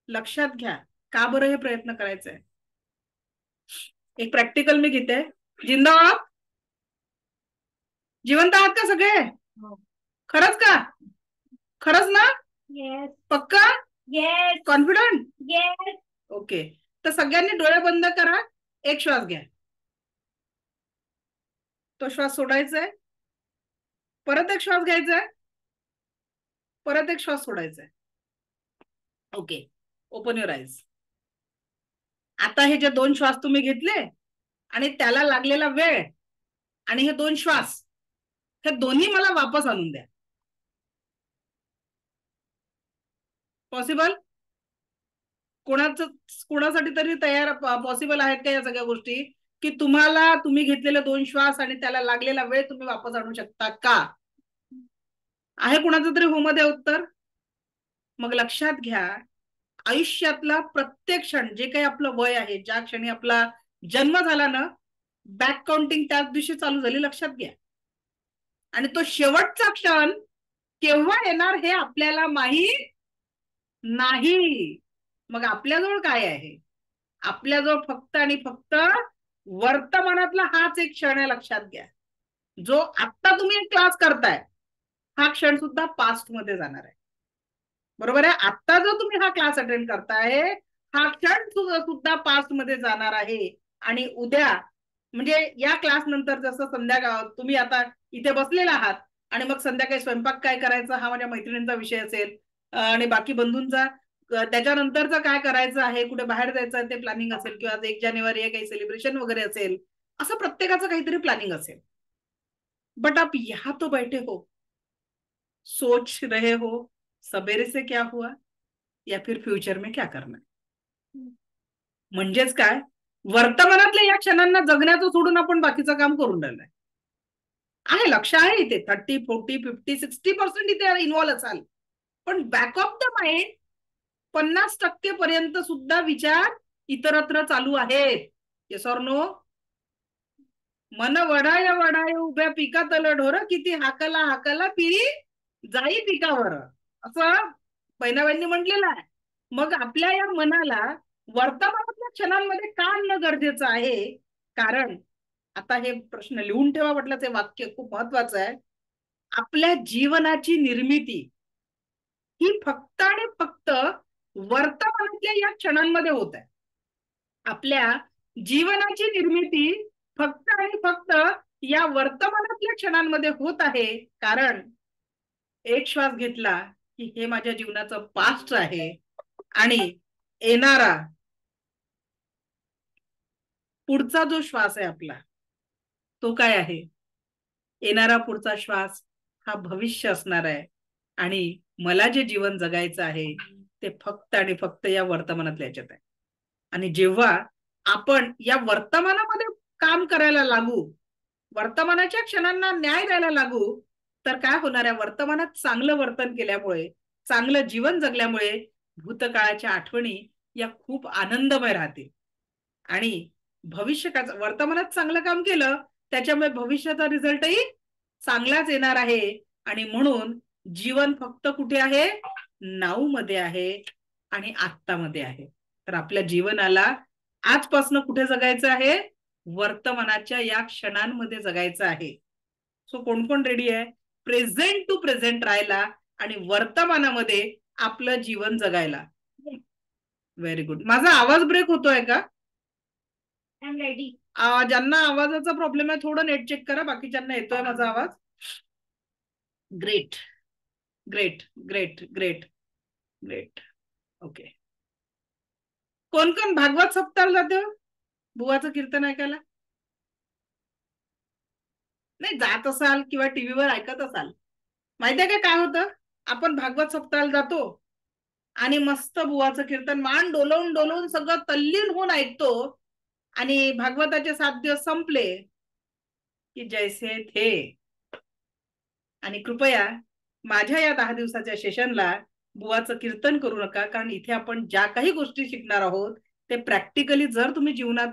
लक्षात घ्या का बरं हे प्रयत्न करायचंय. एक प्रॅक्टिकल मी घेते. जिंदा आहात? जिवंत आहात का सगळे? खरंच का? खरंच ना? येस. पक्का? येस. कॉन्फिडंट? येस. ओके. तर सगळ्यांनी डोळे बंद करा. एक श्वास घ्या. तो श्वास सोडायचा आहे. परत एक श्वास घ्यायचा आहे. परत एक श्वास सोडायचा आहे. ओके. Open your eyes. आता हे जे 2 श्वास तुम्ही घेतले आणि त्याला लागलेला वेळ आणि हे 2 श्वास हे दोन्ही मला वापस आणून द्या. पॉसिबल? कोणासाठी तरी तयार पॉसिबल आहेत का या सगळ्या गोष्टी की तुम्ही घेतलेले 2 श्वास आणि त्याला लागलेला वेळ तुम्ही वापस आणू शकता का? आहे कुणाचं तरी हो मध्ये उत्तर? मग लक्षात घ्या आयुष्यातला प्रत्येक क्षण जे काही आपलं वय आहे, ज्या क्षणी आपला जन्म झाला ना, बॅक काउंटिंग त्याच दिवशी चालू झाली. लक्षात घ्या. आणि तो शेवटचा क्षण केव्हा येणार हे आपल्याला माहित नाही. मग आपल्याजवळ काय आहे? आपल्याजवळ फक्त आणि फक्त वर्तमानातला हाच एक क्षण आहे. लक्षात घ्या. जो आता तुम्ही एक क्लास करताय हा क्षण सुद्धा पास्ट मध्ये जाणार आहे. बरोबर आहे. आता जो तुम्ही हा क्लास अटेंड करताय हा क्षण सुद्धा पास्ट मध्ये जाणार आहे. आणि उद्या म्हणजे या क्लास नंतर जसं संध्याकाळ तुम्ही आता इथे बसलेला आहात आणि मग संध्याकाळी स्वयंपाक काय करायचा हा माझ्या मैत्रिणींचा विषय असेल आणि बाकी बंधूंचा त्याच्यानंतरचं काय करायचं आहे, कुठे बाहेर जायचं आहे ते प्लॅनिंग असेल किंवा 1 जानेवारी आहे काही सेलिब्रेशन वगैरे असेल, असं प्रत्येकाचं काहीतरी प्लॅनिंग असेल. बट आप यहाँ तो बैठे हो, सोच रहे हो सवेरे से क्या हुआ या फिर फ्युचर में क्या करना. म्हणजेच काय, वर्तमानातल्या या क्षणांना जगण्याचं सोडून आपण बाकीचं काम करून राहिलंय. आहे लक्ष आहे इथे 30, 40, 50, 60% इथे इन्व्हॉल्व असाल. पण बॅक ऑफ द माइंड 50% पर्यंत सुद्धा विचार इतरत्र चालू आहेत. Yes or no? मन वडाय वडाय उभ्या पिकातलं ढोर किती हाकला हाकला पिरी जाई पिकावर, असं बहिणाबाईंनी म्हटलेलं आहे. मग आपल्या या मनाला वर्तमानातल्या क्षणांमध्ये का आणणं गरजेचं आहे? कारण आता हे प्रश्न लिहून ठेवा म्हटलं, ते वाक्य खूप महत्वाचं आहे. आपल्या जीवनाची निर्मिती ही फक्त आणि फक्त वर्तमानातल्या या क्षणांमध्ये होत आहे. आपल्या जीवनाची निर्मिती फक्त आणि फक्त या वर्तमानातल्या क्षणांमध्ये होत आहे. कारण एक श्वास घेतला की हे माझ्या जीवनाचं पास्ट आहे आणि येणारा पुढचा जो श्वास आहे आपला तो काय आहे? येणारा पुढचा श्वास हा भविष्य असणार आहे. आणि मला जे जीवन जगायचं आहे ते फक्त आणि फक्त या वर्तमानातल्या याच्यात आहे. आणि जेव्हा आपण या वर्तमानामध्ये काम करायला लागू, वर्तमानाच्या क्षणांना न्याय द्यायला लागू, तर काय होणार आहे, वर्तमानात चांगलं वर्तन केल्यामुळे, चांगलं जीवन जगल्यामुळे भूतकाळाच्या आठवणी या खूप आनंदमय राहतील. आणि भविष्याचं वर्तमानात चांगलं काम केलं त्याच्यामुळे भविष्याचा रिझल्टही चांगलाच येणार आहे. आणि म्हणून जीवन फक्त कुठे आहे, नाऊ मध्ये आहे आणि आत्तामध्ये आहे. तर आपल्या जीवनाला आजपासून कुठे जगायचं आहे, वर्तमानाच्या या क्षणांमध्ये जगायचं आहे. सो कोण कोण रेडी आहे प्रेझेंट टू प्रेझेंट राहायला आणि वर्तमानामध्ये आपलं जीवन जगायला? Very good. माझा आवाज ब्रेक होतोय का? I am ready. ज्यांना आवाजाचा प्रॉब्लेम आहे थोडं नेट चेक करा, बाकीच्यांना येतोय माझा आवाज? Great great great great great. Okay. कोण कोण भागवत सप्ताहाला जाते हो? बुवाचं कीर्तन ऐकायला? नाही, जात असाल किंवा टीव्हीवर ऐकत असाल. माहितीये का काय होतं, आपण भागवत सप्ताहाला जातो आणि मस्त बुवाचं कीर्तन मान डोलवून डोलवून सगळं तल्लीन होऊन ऐकतो. आणि भागवताचे 7 दिवस संपले की जैसे थे. आणि कृपया माझ्या या 10 दिवसाच्या सेशनला बुवाचं कीर्तन करू नका, कारण इथे आपण ज्या काही गोष्टी शिकणार आहोत ते प्रॅक्टिकली जर तुम्ही जीवनात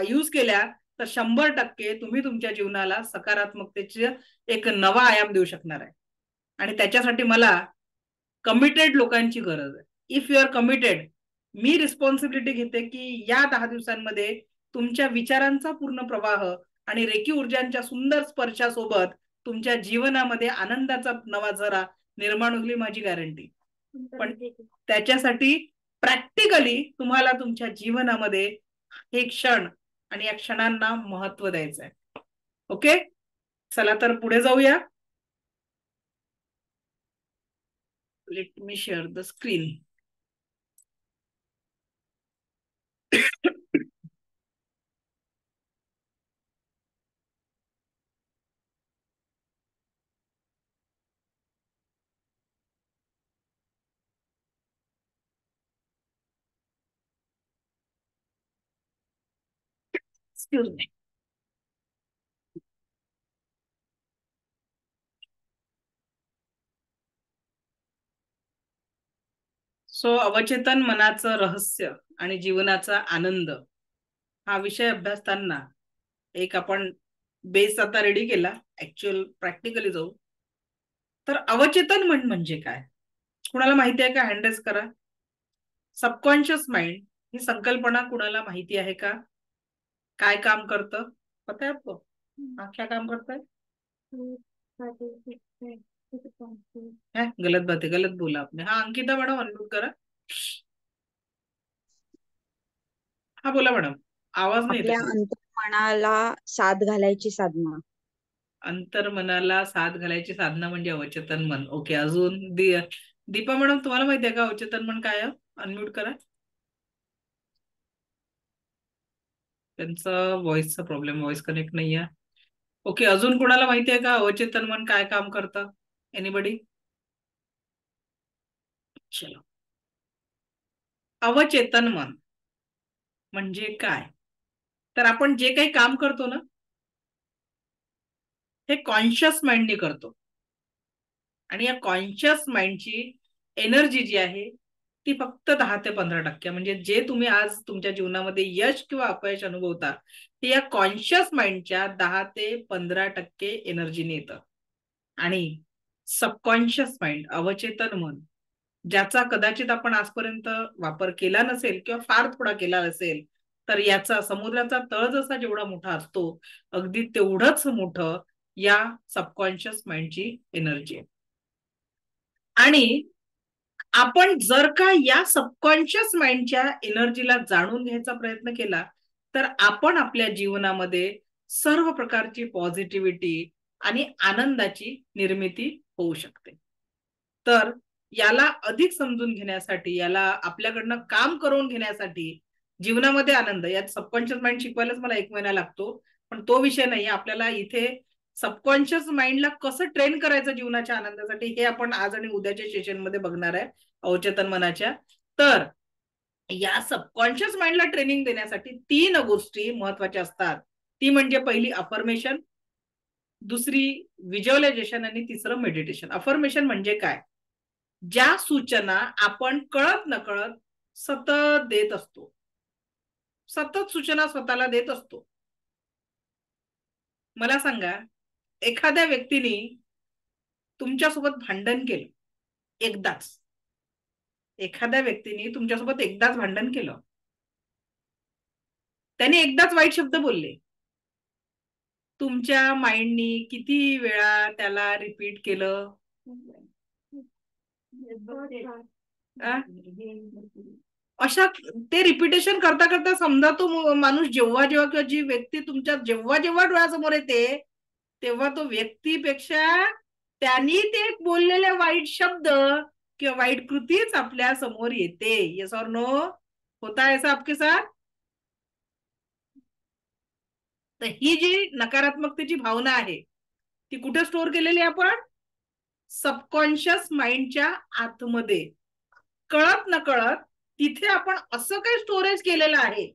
यूज केल्या तर 100% तुम्ही तुमच्या जीवनाला सकारात्मकतेचे एक नवा आयाम देऊ शकणार आहे. आणि त्याच्यासाठी मला कमिटेड लोकांची गरज आहे. इफ यू आर कमिटेड, मी रिस्पॉन्सिबिलिटी घेते की या 10 दिवसांमध्ये तुमच्या विचारांचा पूर्ण प्रवाह आणि रेकी ऊर्जांच्या सुंदर स्पर्शासोबत तुमच्या जीवनामध्ये आनंदाचा नवा झरा निर्माण होईल, माझी गॅरंटी. पण त्याच्यासाठी प्रॅक्टिकली तुम्हाला तुमच्या जीवनामध्ये हे क्षण आणि या क्षणांना महत्व द्यायचं आहे. ओके, चला तर पुढे जाऊया. Let me share the screen. Excuse me. So अवचेतन मनाचं रहस्य आणि जीवनाचा आनंद हा विषय अभ्यासताना एक आपण बेस आता रेडी केला. ऍक्च्युअल प्रॅक्टिकली जाऊ तर अवचेतन मन म्हणजे काय, कुणाला माहिती आहे का? हँडल्स करा. सबकॉन्शियस माइंड ही संकल्पना कुणाला माहिती आहे का? काय काम करतं पता है आपको? क्या काम करता है? गलत बात है, गलत बोला आपने. हाँ अंकिता मॅडम अनम्यूट करा. हा बोला मॅडम, आवाज नाही आपल्या येत. अंतर्मनाला साथ घालायची साधना. अंतर्मनाला साथ घालायची साधना म्हणजे अवचेतन मन. ओके, अजून दीपा मॅडम तुम्हाला माहिती आहे का अवचेतन मन काय आहे? अनम्यूट करा. त्यांचा व्हॉइसचा प्रॉब्लेम, व्हॉइस कनेक्ट नाही आहे. ओके, अजून कोणाला माहिती आहे का अवचेतन मन काय काम करतं? एनीबडी? चलो, अवचेतन मन म्हणजे काय, तर आपण जे काही काम करतो ना हे कॉन्शियस माइंडने करतो. आणि या कॉन्शियस माइंडची एनर्जी जी आहे ती फक्त 10 ते 15%. म्हणजे जे तुम्ही आज तुमच्या जीवनामध्ये यश किंवा अपयश अनुभवता ते या कॉन्शियस माइंडच्या 10 ते 15% एनर्जीने येतं. आणि सबकॉन्शियस माइंड, अवचेतन मन, ज्याचा कदाचित आपण आजपर्यंत वापर केला नसेल किंवा फार थोडा केला असेल, तर याचा समुद्राचा तळ जसा जेवढा मोठा असतो अगदी तेवढंच मोठं या सबकॉन्शियस माइंडची एनर्जी आहे. आणि आपण जर का या सबकॉन्शियस माइंडच्या एनर्जीला जाणून घ्यायचा प्रयत्न केला तर आपण आपल्या जीवनामध्ये सर्व प्रकारची पॉझिटिव्हिटी आणि आनंदाची निर्मिती होऊ शकते. तर याला अधिक समजून घेण्यासाठी, याला आपल्याकडनं काम करून घेण्यासाठी, जीवनामध्ये आनंद, यात सबकॉन्शियस माइंड शिकवायलाच मला 1 महिना लागतो, पण तो विषय नाही. आपल्याला इथे सबकॉन्शियस माइंडला कसं ट्रेन करायचं जीवनाच्या आनंदासाठी हे आपण आज आणि उद्याच्या सेशन मध्ये बघणार आहे अवचेतन मनाच्या. तर या सबकॉन्शियस माइंडला ट्रेनिंग देण्यासाठी 3 गोष्टी महत्वाच्या असतात. ती म्हणजे पहिली अफर्मेशन, दुसरी व्हिज्युअलायझेशन आणि तिसरं मेडिटेशन. अफर्मेशन म्हणजे काय? ज्या सूचना आपण कळत नकळत सतत देत असतो, सतत सूचना स्वतःला देत असतो. मला सांगा, एखाद्या व्यक्तीने तुमच्यासोबत भांडण केलं, एकदाच एखाद्या व्यक्तीने तुमच्यासोबत एकदाच भांडण केलं, त्याने एकदाच वाईट शब्द बोलले, तुमच्या माइंडनी किती वेळा त्याला रिपीट केलं? अशा ते रिपिटेशन करता करता समजा तो माणूस जेव्हा जेव्हा किंवा जी व्यक्ती तुमच्या जेव्हा जेव्हा डोळ्यासमोर येते तेव्हा तो व्यक्तीपेक्षा त्यांनी ते बोललेले वाईट शब्द किंवा वाईट कृतीच आपल्या समोर येते. येस और नो? होता ऐसा आपके साथ? तर ही जी नकारात्मकतेची भावना आहे ती कुठे स्टोअर केलेली आहे आपण? सबकॉन्शियस माइंडच्या आतमध्ये. कळत नकळत तिथे आपण असं काही स्टोरेज केलेलं आहे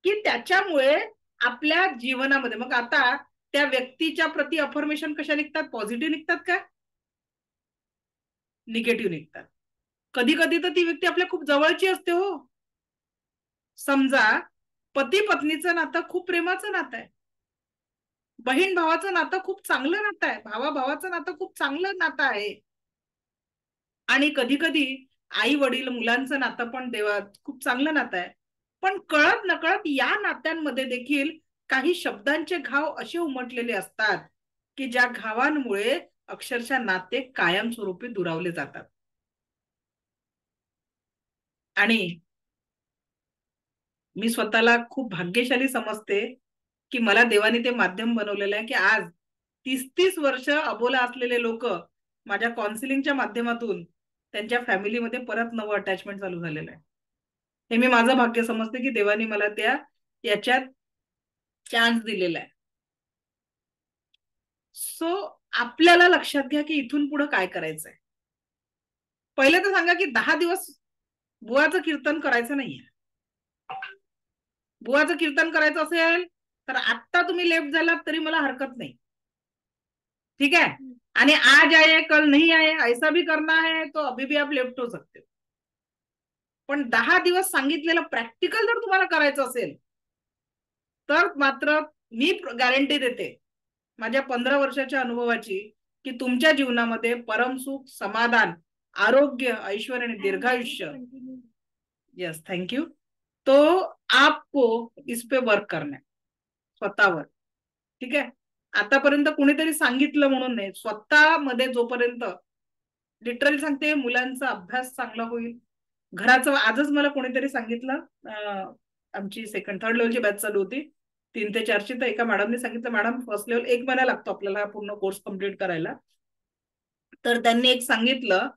की त्याच्यामुळे आपल्या जीवनामध्ये, मग आता त्या व्यक्तीच्या प्रती अफर्मेशन कशा निघतात? पॉझिटिव्ह निघतात का निगेटिव्ह निघतात? कधी कधी तर ती व्यक्ती आपल्या खूप जवळची असते हो. समजा पती पत्नीचं नातं खूप प्रेमाचं नातं आहे, बहीण भावाचं नातं खूप चांगलं नातं आहे, भावा भावाचं नातं खूप चांगलं नातं आहे, आणि कधी कधी आई वडील मुलांचं नातं पण खूप चांगलं नातं आहे. पण कळत नकळत या नात्यांमध्ये देखील काही शब्दांचे घाव असे उमटलेले असतात की ज्या घावांमुळे अक्षरशः नाते कायमस्वरूपी दुरावले जातात. आणि मी स्वतःला खूप भाग्यशाली समजते की मला देवाने ते माध्यम बनवलेलं आहे की आज 30-30 वर्ष अबोला असलेले लोक माझ्या काउन्सिलिंगच्या माध्यमातून त्यांच्या फॅमिलीमध्ये परत नवं अटॅचमेंट चालू झालेलं आहे. हे मी माझं भाग्य समजते की देवाने मला याच्यात चान्स दिलेला आहे. सो आपल्याला लक्षात घ्या की इथून पुढे काय करायचंय. पहिले तर सांगा की 10 दिवस बुवाचं कीर्तन करायचं नाहीये. बुवाचं कीर्तन करायचं असेल तर आता तुम्ही लेफ्ट झालात तरी मला हरकत नाही, ठीक है. आणि आज आए कल नहीं आए ऐसा भी करना है तो अभी भी आप लेफ्ट हो सकते. पण 10 दिवस सांगितलेलं प्रॅक्टिकल जर तुम्हाला करायचं असेल तर मात्र मी गॅरंटी देते माझ्या 15 वर्षाच्या अनुभवाची की तुमच्या जीवनामध्ये परमसुख, समाधान, आरोग्य, ऐश्वर्य आणि दीर्घायुष्य. Yes, thank you. तो आपको इस पे वर्क करना है, स्वतःवर. ठीक आहे. आतापर्यंत कोणीतरी सांगितलं म्हणून नाही, स्वतःमध्ये जोपर्यंत लिटरली सांगते मुलांचा अभ्यास चांगला होईल, घराचं. आजच मला कोणीतरी सांगितलं, आमची सेकंड थर्ड लेवलची बॅच चालू होती 3 ते 4ची, तर एका मॅडमने सांगितलं मॅडम फर्स्ट लेवल 1 महिना लागतो आपल्याला हा पूर्ण कोर्स कम्प्लीट करायला. तर त्यांनी एक सांगितलं,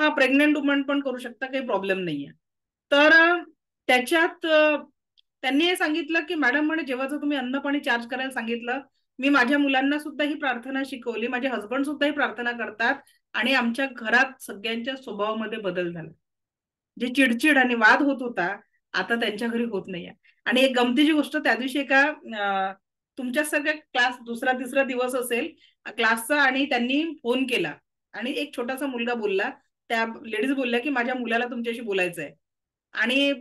हा प्रेग्नेंट वुमन पण करू शकता, काही प्रॉब्लेम नाहीये. तर त्याच्यात त्यांनी हे सांगितलं की मॅडम म्हणे जेव्हा जर तुम्ही अन्न पाणी चार्ज करायला सांगितलं, मी माझ्या मुलांना सुद्धा ही प्रार्थना शिकवली, माझे हसबंड सुद्धा ही प्रार्थना करतात आणि आमच्या घरात सगळ्यांच्या स्वभावामध्ये बदल झाला. जे चिडचिड आणि वाद होत होता आता त्यांच्या घरी होत नाहीये. आणि एक गमतीची गोष्ट, त्या दिवशी एका तुमच्या सगळ्या क्लास दुसरा तिसरा दिवस असेल क्लासचा, आणि त्यांनी फोन केला आणि एक छोटासा मुलगा बोलला. त्या लेडीज बोलल्या की माझ्या मुलाला तुमच्याशी बोलायचं आहे. आणि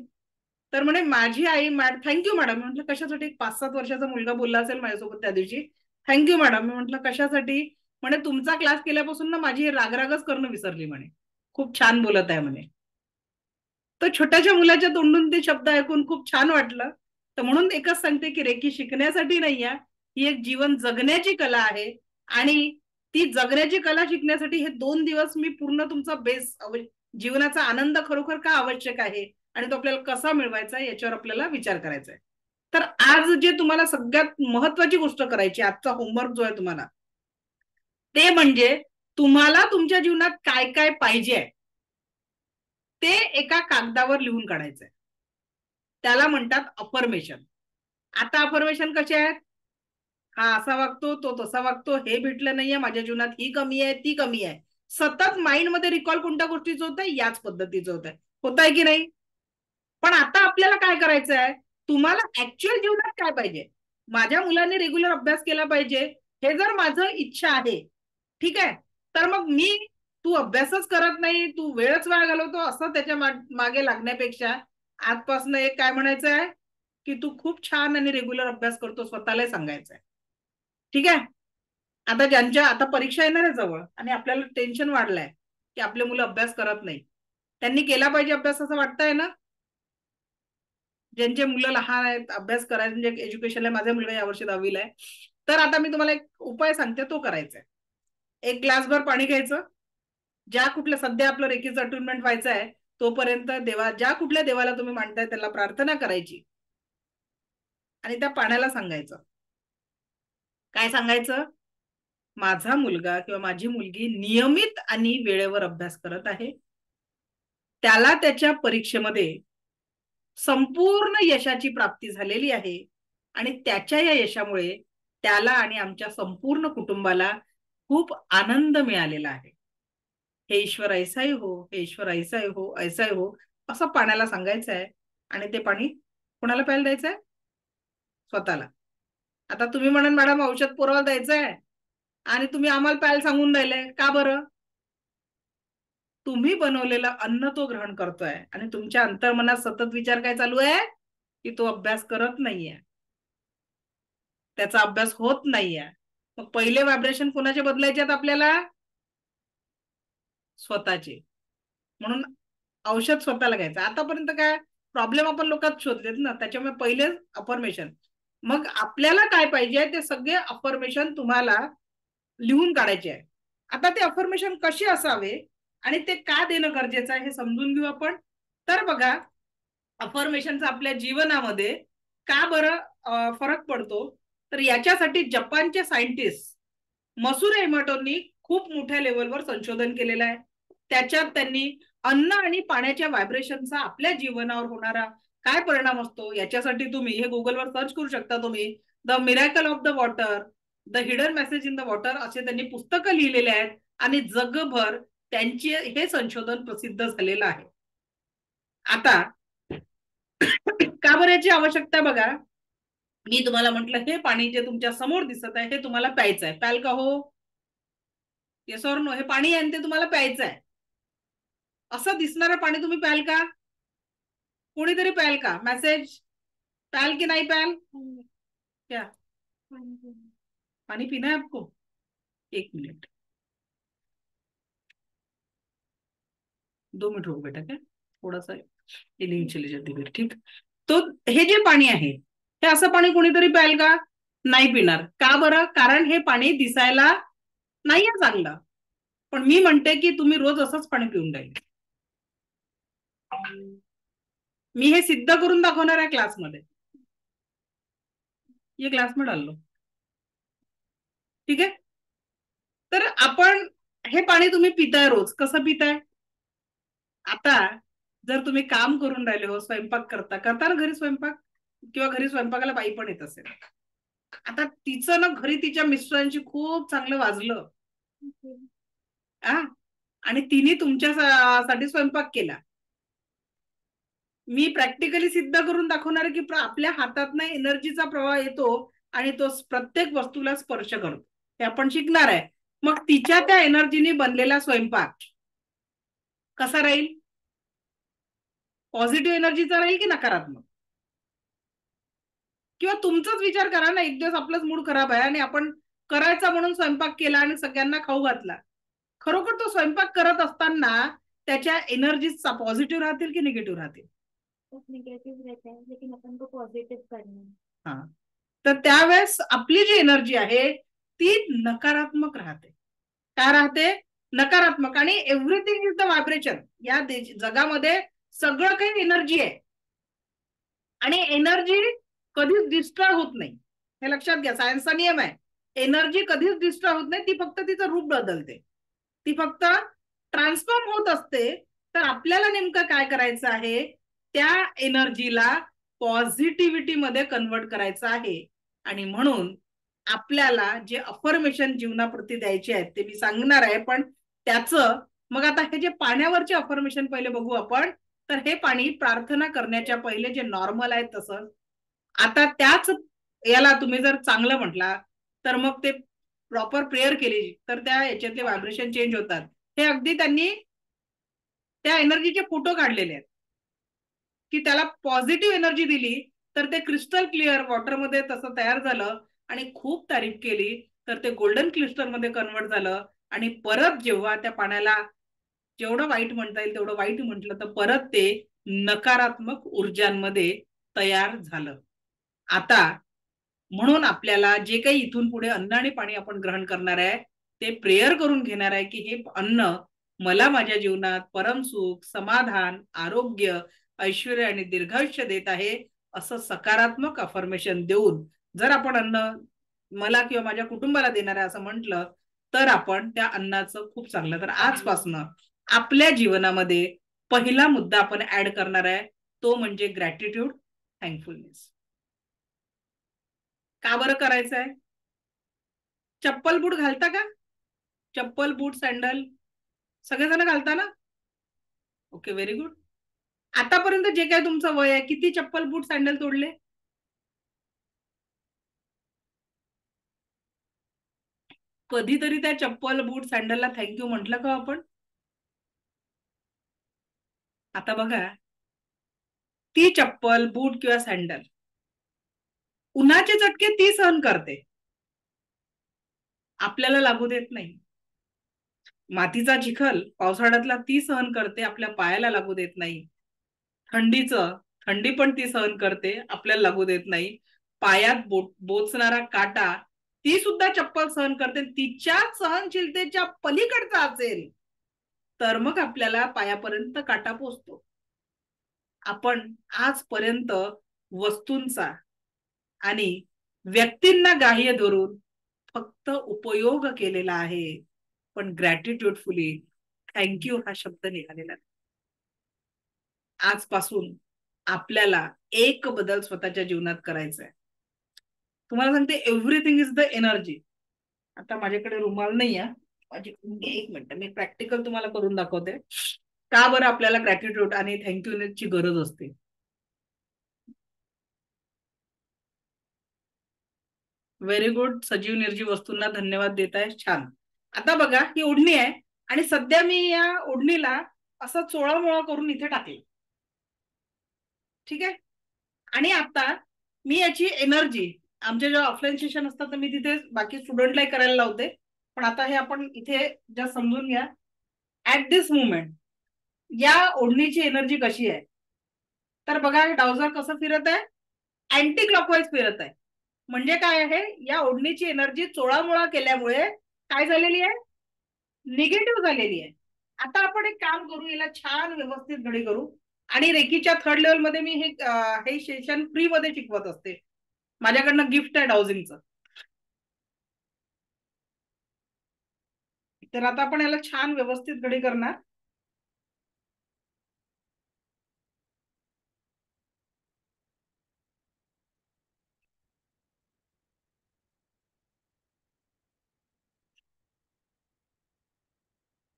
तर म्हणे माझी आई थँक्यू मॅडम. म्हटलं कशासाठी? 5-7 वर्षाचा मुलगा बोलला असेल माझ्यासोबत त्या दिवशी. Thank you madam. मी म्हटलं कशासाठी? म्हणे तुमचा क्लास केल्यापासून ना माझी रागरागच करणं विसरली म्हणे, खूप छान बोलत आहे म्हणे. तर छोट्याशा मुलाच्या तोंडून ते शब्द ऐकून खूप छान वाटलं. तर म्हणून एकच सांगते की रेकी शिकण्यासाठी नाही आहे, ही एक जीवन जगण्याची कला आहे. आणि ती जगण्याची कला शिकण्यासाठी हे 2 दिवस मी पूर्ण तुमचा बेस, जीवनाचा आनंद खरोखर का आवश्यक आहे आणि तो आपल्याला कसा मिळवायचा याच्यावर आपल्याला विचार करायचा आहे. तर आज जे तुम्हाला सगळ्यात महत्वाची गोष्ट करायची, आजचा होमवर्क जो आहे तुम्हाला, ते म्हणजे तुम्हाला तुमच्या जीवनात काय काय पाहिजे आहे ते एका कागदावर लिहून काढायचंय. त्याला म्हणतात अफर्मेशन. आता अफर्मेशन कसे आहेत? हा असा वागतो, तो तसा वागतो, हे भेटलं नाहीये माझ्या जीवनात, ही कमी आहे, ती कमी आहे. सतत माइंड मध्ये रिकॉल कोणत्या गोष्टीचं होत आहे? याच पद्धतीचं होत आहे की नाही? पण आता आपल्याला काय करायचं आहे? तुम्हाला ऍक्च्युअल जीवनात काय पाहिजे? माझ्या मुलाने रेग्युलर अभ्यास केला पाहिजे, हे जर माझं इच्छा आहे, ठीक आहे, तर मग तू अभ्यासच करत नाही, तू वेळच वाया घालवतो, असं त्याच्या मागे लागण्यापेक्षा आजपासून एक काय म्हणायचं आहे की तू खूप छान आणि रेग्युलर अभ्यास करतो, स्वतःला सांगायचं आहे. ठीक आहे. आता परीक्षा येणार आहे जवळ आणि आपल्याला टेन्शन वाढलंय की आपले मुलं अभ्यास करत नाही, त्यांनी केला पाहिजे अभ्यास असं वाटतंय ना? ज्यांचे मुलं लहान आहेत, अभ्यास करायचं म्हणजे एज्युकेशनला, माझा मुलगा यावर्षी 10वीला आहे, तर आता मी तुम्हाला एक उपाय सांगते, तो करायचा आहे. एक ग्लासभर पाणी घ्यायचं, ज्या कुठल्या सध्या आपलं रेकीचं अटुनमेंट व्हायचं आहे तोपर्यंत ज्या कुठल्या देवाला तुम्ही मानताय त्याला प्रार्थना करायची आणि त्या पाण्याला सांगायचं. काय सांगायचं? माझा मुलगा किंवा माझी मुलगी नियमित आणि वेळेवर अभ्यास करत आहे, त्याला त्याच्या परीक्षेमध्ये संपूर्ण यशाची प्राप्ती झालेली आहे आणि त्याच्या या यशामुळे त्याला आणि आमच्या संपूर्ण कुटुंबाला खूप आनंद मिळालेला आहे. हे ईश्वर ऐसाही हो, हे ईश्वर ऐसाही हो, ऐसाही हो, असं पाण्याला सांगायचं आहे. आणि ते पाणी कोणाला प्यायला द्यायचं आहे? स्वतःला. आता तुम्ही म्हणाल मॅडम औषध पुरवलं द्यायचंय आणि तुम्ही आम्हाला प्यायला सांगून राहिले का बरं? तुम्ही बनवलेलं अन्न तो ग्रहण करतोय आणि तुमच्या अंतर्मनात सतत विचार काय चालू आहे की तो अभ्यास करत नाहीये, त्याचा अभ्यास होत नाहीये. मग पहिले व्हायब्रेशन कोणाचे बदलायचे आहेत आपल्याला? स्वतःचे. म्हणून औषध स्वतःला घ्यायचं. आतापर्यंत काय प्रॉब्लेम आपण लोकात शोधलेत ना, त्याच्यामुळे पहिले अफर्मेशन. मग आपल्याला काय पाहिजे ते सगळे अफर्मेशन तुम्हाला लिहून काढायचे आहे. आता ते अफर्मेशन कसे असावे आणि ते का देणं गरजेचं आहे हे समजून घेऊ आपण. तर बघा, अफर्मेशनचा आपल्या जीवनामध्ये का बरं फरक पडतो, तर याच्यासाठी जपानचे सायंटिस्ट मसुरो इमोटोंनी खूप मोठ्या लेवलवर संशोधन केलेलं आहे. त्याच्यात त्यांनी अन्न आणि पाण्याच्या व्हायब्रेशनचा आपल्या जीवनावर होणारा काय परिणाम असतो याच्यासाठी तुम्ही हे गुगलवर सर्च करू शकता. तुम्ही the miracle of the water, the hidden message in the water असे त्यांनी पुस्तकं लिहिलेले आहेत आणि जगभर त्यांचे हे संशोधन प्रसिद्ध झालेलं आहे. आता का बरं याची आवश्यकता? बघा, मी तुम्हाला म्हटलं हे पाणी जे तुमच्या समोर दिसत आहे हे तुम्हाला प्यायचं आहे. प्याल का हो? Yes or no? हे पाणी आहे ते तुम्हाला प्यायचं आहे. असं दिसणारं पाणी तुम्ही प्याल का? कोणीतरी प्याल का? मेसेज प्याल की नहीं प्याल? क्या पानी पीना है आपको? 1 मिनट, 2 मिनट रुको बेटा, क्या थोड़ा सा ये लिंक चली जाती है. ठीक. तो हे जे पाणी आहे हे असं पाणी कोणीतरी प्याल का? नाही पिणार. का बरं? कारण हे पाणी दिसायला नाहीये चांगलं. पण मी म्हणते की तुम्ही रोज असंच पाणी पिऊन राहिले. मी हे सिद्ध करून दाखवणार आहे क्लासमध्ये. ये क्लास में डाल लो. ठीक आहे. तर आपण हे पाणी तुम्ही पिताय रोज. कसं पिताय? आता जर तुम्ही काम करून राहिले हो, स्वयंपाक करता ना घरी स्वयंपाक, किंवा घरी स्वयंपाकाला बाई पण येत असेल, आता तिचं ना घरी तिच्या मिस्टरांची खूप चांगलं वाजलं आणि तिने तुमच्यासाठी स्वयंपाक केला. मी प्रॅक्टिकली सिद्ध करून दाखवणार की आपल्या हातातनं एनर्जीचा प्रवाह येतो आणि तो प्रत्येक वस्तूला स्पर्श करतो. हे आपण शिकणार आहे. मग तिच्या त्या एनर्जीने बनलेला स्वयंपाक कसा राहील? पॉझिटिव्ह एनर्जीचा राहील की नकारात्मक? किंवा तुमचाच विचार करा ना, एक दिवस आपलाच मूड खराब आहे आणि आपण करायचा म्हणून स्वयंपाक केला आणि सगळ्यांना खाऊ घातला. खरोखर तो स्वयंपाक करत असताना त्याच्या एनर्जीचा पॉझिटिव्ह राहतील की निगेटिव्ह राहतील? निगेटिव्ह रहता है, लेकिन अपन को पॉजिटिव करना है. तर त्यावेळेस आपली जी एनर्जी आहे ती नकारात्मक राहते. काय राहते? नकारात्मक. आणि एव्हरीथिंग इज द व्हायब्रेशन. या जगामध्ये सगळं काही एनर्जी आहे आणि एनर्जी कधीच डिस्ट्रॉय होत नाही. हे लक्षात घ्या, सायन्सचा नियम आहे. एनर्जी कधीच डिस्ट्रॉय होत नाही, ती फक्त तिचं रूप बदलते, ती फक्त ट्रान्सफॉर्म होत असते. तर आपल्याला नेमकं काय करायचं आहे? त्या एनर्जीला पॉझिटिव्हिटी मध्ये कन्वर्ट करायचं आहे. आणि म्हणून आपल्याला जे अफर्मेशन जीवनाप्रती द्यायचे आहेत ते मी सांगणार आहे, पण त्याचं मग आता हे जे पाण्यावरचे अफर्मेशन पहिले बघू आपण. तर हे पाणी प्रार्थना करण्याच्या पहिले जे नॉर्मल आहे तसं, आता त्याच याला तुम्ही जर चांगलं म्हटला तर मग ते प्रॉपर प्रेयर केली तर त्या याच्यातले व्हायब्रेशन चेंज होतात. हे अगदी त्यांनी त्या एनर्जीचे फोटो काढलेले आहेत की त्याला पॉझिटिव्ह एनर्जी दिली तर ते क्रिस्टल क्लिअर वॉटरमध्ये तसं तयार झालं आणि खूप तारीफ केली तर ते गोल्डन क्रिस्टल मध्ये कन्वर्ट झालं. आणि परत जेव्हा त्या पाण्याला जेवढं वाईट म्हणता येईल तेवढं वाईट म्हटलं तर परत ते नकारात्मक ऊर्जांमध्ये तयार झालं. आता म्हणून आपल्याला जे काही इथून पुढे अन्न आणि पाणी आपण ग्रहण करणार आहे ते प्रेयर करून घेणार आहे की हे अन्न मला माझ्या जीवनात परम सुख, समाधान, आरोग्य, ऐश्वर्य आणि दीर्घायुष्य देत आहे, असं सकारात्मक अफर्मेशन देऊन जर आपण अन्न मला किंवा माझ्या कुटुंबाला देणार आहे असं म्हटलं तर आपण त्या अन्नाचं खूप चांगलं. तर आजपासून आपल्या जीवनामध्ये पहिला मुद्दा आपण ऍड करणार आहे तो म्हणजे ग्रॅटिट्यूड, थँकफुलनेस. का बरं करायचं आहे? चप्पल बूट घालता का? चप्पल बूट सँडल सगळेजण घालता ना? Okay, very good. आतापर्यंत जे काय तुमचं वय आहे किती चप्पल बूट सँडल तोडले? कधीतरी त्या चप्पल बूट सँडलला थँक्यू म्हटलं का आपण? आता बघा, ती चप्पल बूट किंवा सँडल उन्हाचे चटके ती सहन करते, आपल्याला लागू देत नाही. मातीचा चिखल पावसाळ्यातला ती सहन करते, आपल्या पायाला लागू देत नाही. थंडी पण ती सहन करते, आपल्याला लागू देत नाही. पायात बोचणारा काटा ती सुद्धा चप्पल सहन करते. तिच्या सहनशीलतेच्या पलीकडचा असेल तर मग आपल्याला पायापर्यंत काटा पोचतो. आपण आजपर्यंत वस्तूंचा आणि व्यक्तींना ग्राह्य धरून फक्त उपयोग केलेला आहे, पण ग्रॅटिट्यूडफुली थँक्यू हा शब्द निघालेला. आजपासून आपल्याला एक बदल स्वतःच्या जीवनात करायचा आहे. तुम्हाला सांगते, एव्हरीथिंग इज द एनर्जी. आता माझ्याकडे रुमाल नाही आहे, एक मिनिट मी प्रॅक्टिकल तुम्हाला करून दाखवते का बरं आपल्याला ग्रॅटिट्यूड आणि थँक्यूनेसची गरज असते. Very good. सजीव निर्जीव वस्तूंना धन्यवाद देत आहे, छान. आता बघा, ही ओढणी आहे आणि सध्या मी या ओढणीला असं चोळामोळा करून इथे टाकले, ठीक आहे. आणि आता मी याची एनर्जी, आमचे जेव्हा ऑफलाईन सेशन असतात तर मी तिथे बाकी स्टुडंटलाही करायला लावते, पण आता हे आपण इथे जस्ट समजून घ्या. ऍट दिस मुमेंट या ओढणीची एनर्जी कशी आहे तर बघा, डाउझर कसं फिरत आहे, अँटी क्लॉकवाईज फिरत आहे. म्हणजे काय आहे, या ओढणीची एनर्जी चोळामोळा केल्यामुळे काय झालेली आहे, निगेटिव्ह झालेली आहे. आता आपण एक काम करू, याला छान व्यवस्थित घडी करू. आणि रेकीच्या थर्ड लेवल मध्ये मी हे सेशन फ्री मध्ये शिकवत असते, माझ्याकडनं गिफ्ट आहे डाउझिंगचं. तर आता आपण याला छान व्यवस्थित घडी करणार.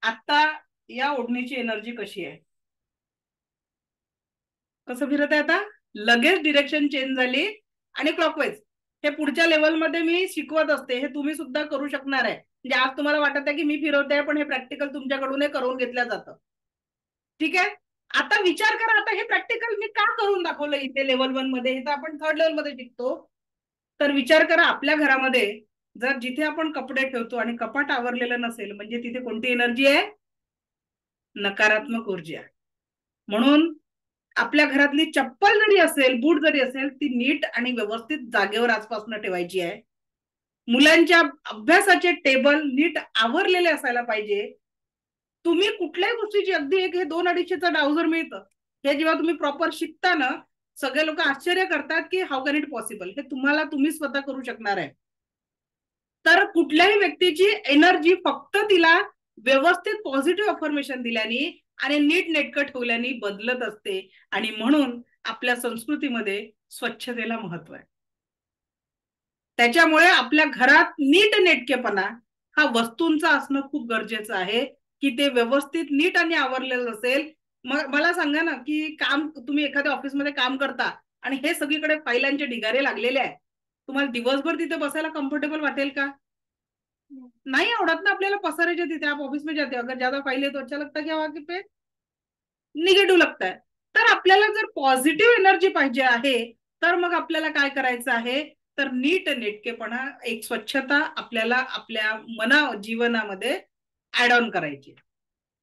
आता या ओढणीची एनर्जी कशी आहे, कसं फिरत आहे, आता लगेच डिरेक्शन चेंज झाली आणि क्लॉकवाईज. हे पुढच्या लेवलमध्ये मी शिकवत असते, हे तुम्ही सुद्धा करू शकणार आहे. म्हणजे आज तुम्हाला वाटत आहे की मी फिरवते, पण हे प्रॅक्टिकल तुमच्याकडून हे करून घेतलं जातं, ठीक आहे. आता विचार करा, आता हे प्रॅक्टिकल मी का करून दाखवलं इथे लेवल 1 मध्ये, हे तर आपण थर्ड लेवल मध्ये शिकतो. तर विचार करा, आपल्या घरामध्ये जर जिथे आपण कपडे ठेवतो आणि कपाट आवरलेलं नसेल म्हणजे तिथे कोणती एनर्जी आहे, नकारात्मक ऊर्जा. म्हणून आपल्या घरातली चप्पल जरी असेल, बूट जरी असेल, ती नीट आणि व्यवस्थित जागेवर आजपासून ठेवायची आहे. मुलांच्या अभ्यासाचे टेबल नीट आवरलेले असायला पाहिजे. तुम्ही कुठल्याही गोष्टीची अगदी एक हे 2-250चं डाउझर मिळतं, हे जेव्हा तुम्ही प्रॉपर शिकता ना, सगळे लोक आश्चर्य करतात की हाऊ कॅन इट पॉसिबल. हे तुम्ही स्वतः करू शकणार आहे. तर कुठल्याही व्यक्तीची एनर्जी फक्त तिला व्यवस्थित पॉझिटिव्ह अफर्मेशन दिल्याने आणि नीट नेटकं ठेवल्याने बदलत असते. आणि म्हणून आपल्या संस्कृतीमध्ये स्वच्छतेला महत्व आहे. त्याच्यामुळे आपल्या घरात नीटनेटकेपणा हा वस्तूंचा असणं खूप गरजेचं आहे, की ते व्यवस्थित नीट आणि आवरलेलं असेल. मला सांगा ना, की तुम्ही एखाद्या ऑफिसमध्ये काम करता आणि हे सगळीकडे फाईलांचे ढिगारे लागलेले आहे, तुम्हाला दिवसभर तिथे बसायला कम्फर्टेबल वाटेल का? नहीं आवड़त ना आपल्याला पसारे तिथे. आप ऑफिस में जाते हो, अगर ज्यादा फाइल है तो अच्छा लगता है क्या वहां पे निगेटिव्ह लगता है. तर आपल्याला जर पॉझिटिव्ह एनर्जी पाहिजे आहे, तर मग आपल्याला काय करायचं आहे, तर नीट नेटकेपणा, एक स्वच्छता आपल्याला आपल्या जीवनामध्ये ऍड ऑन करायची.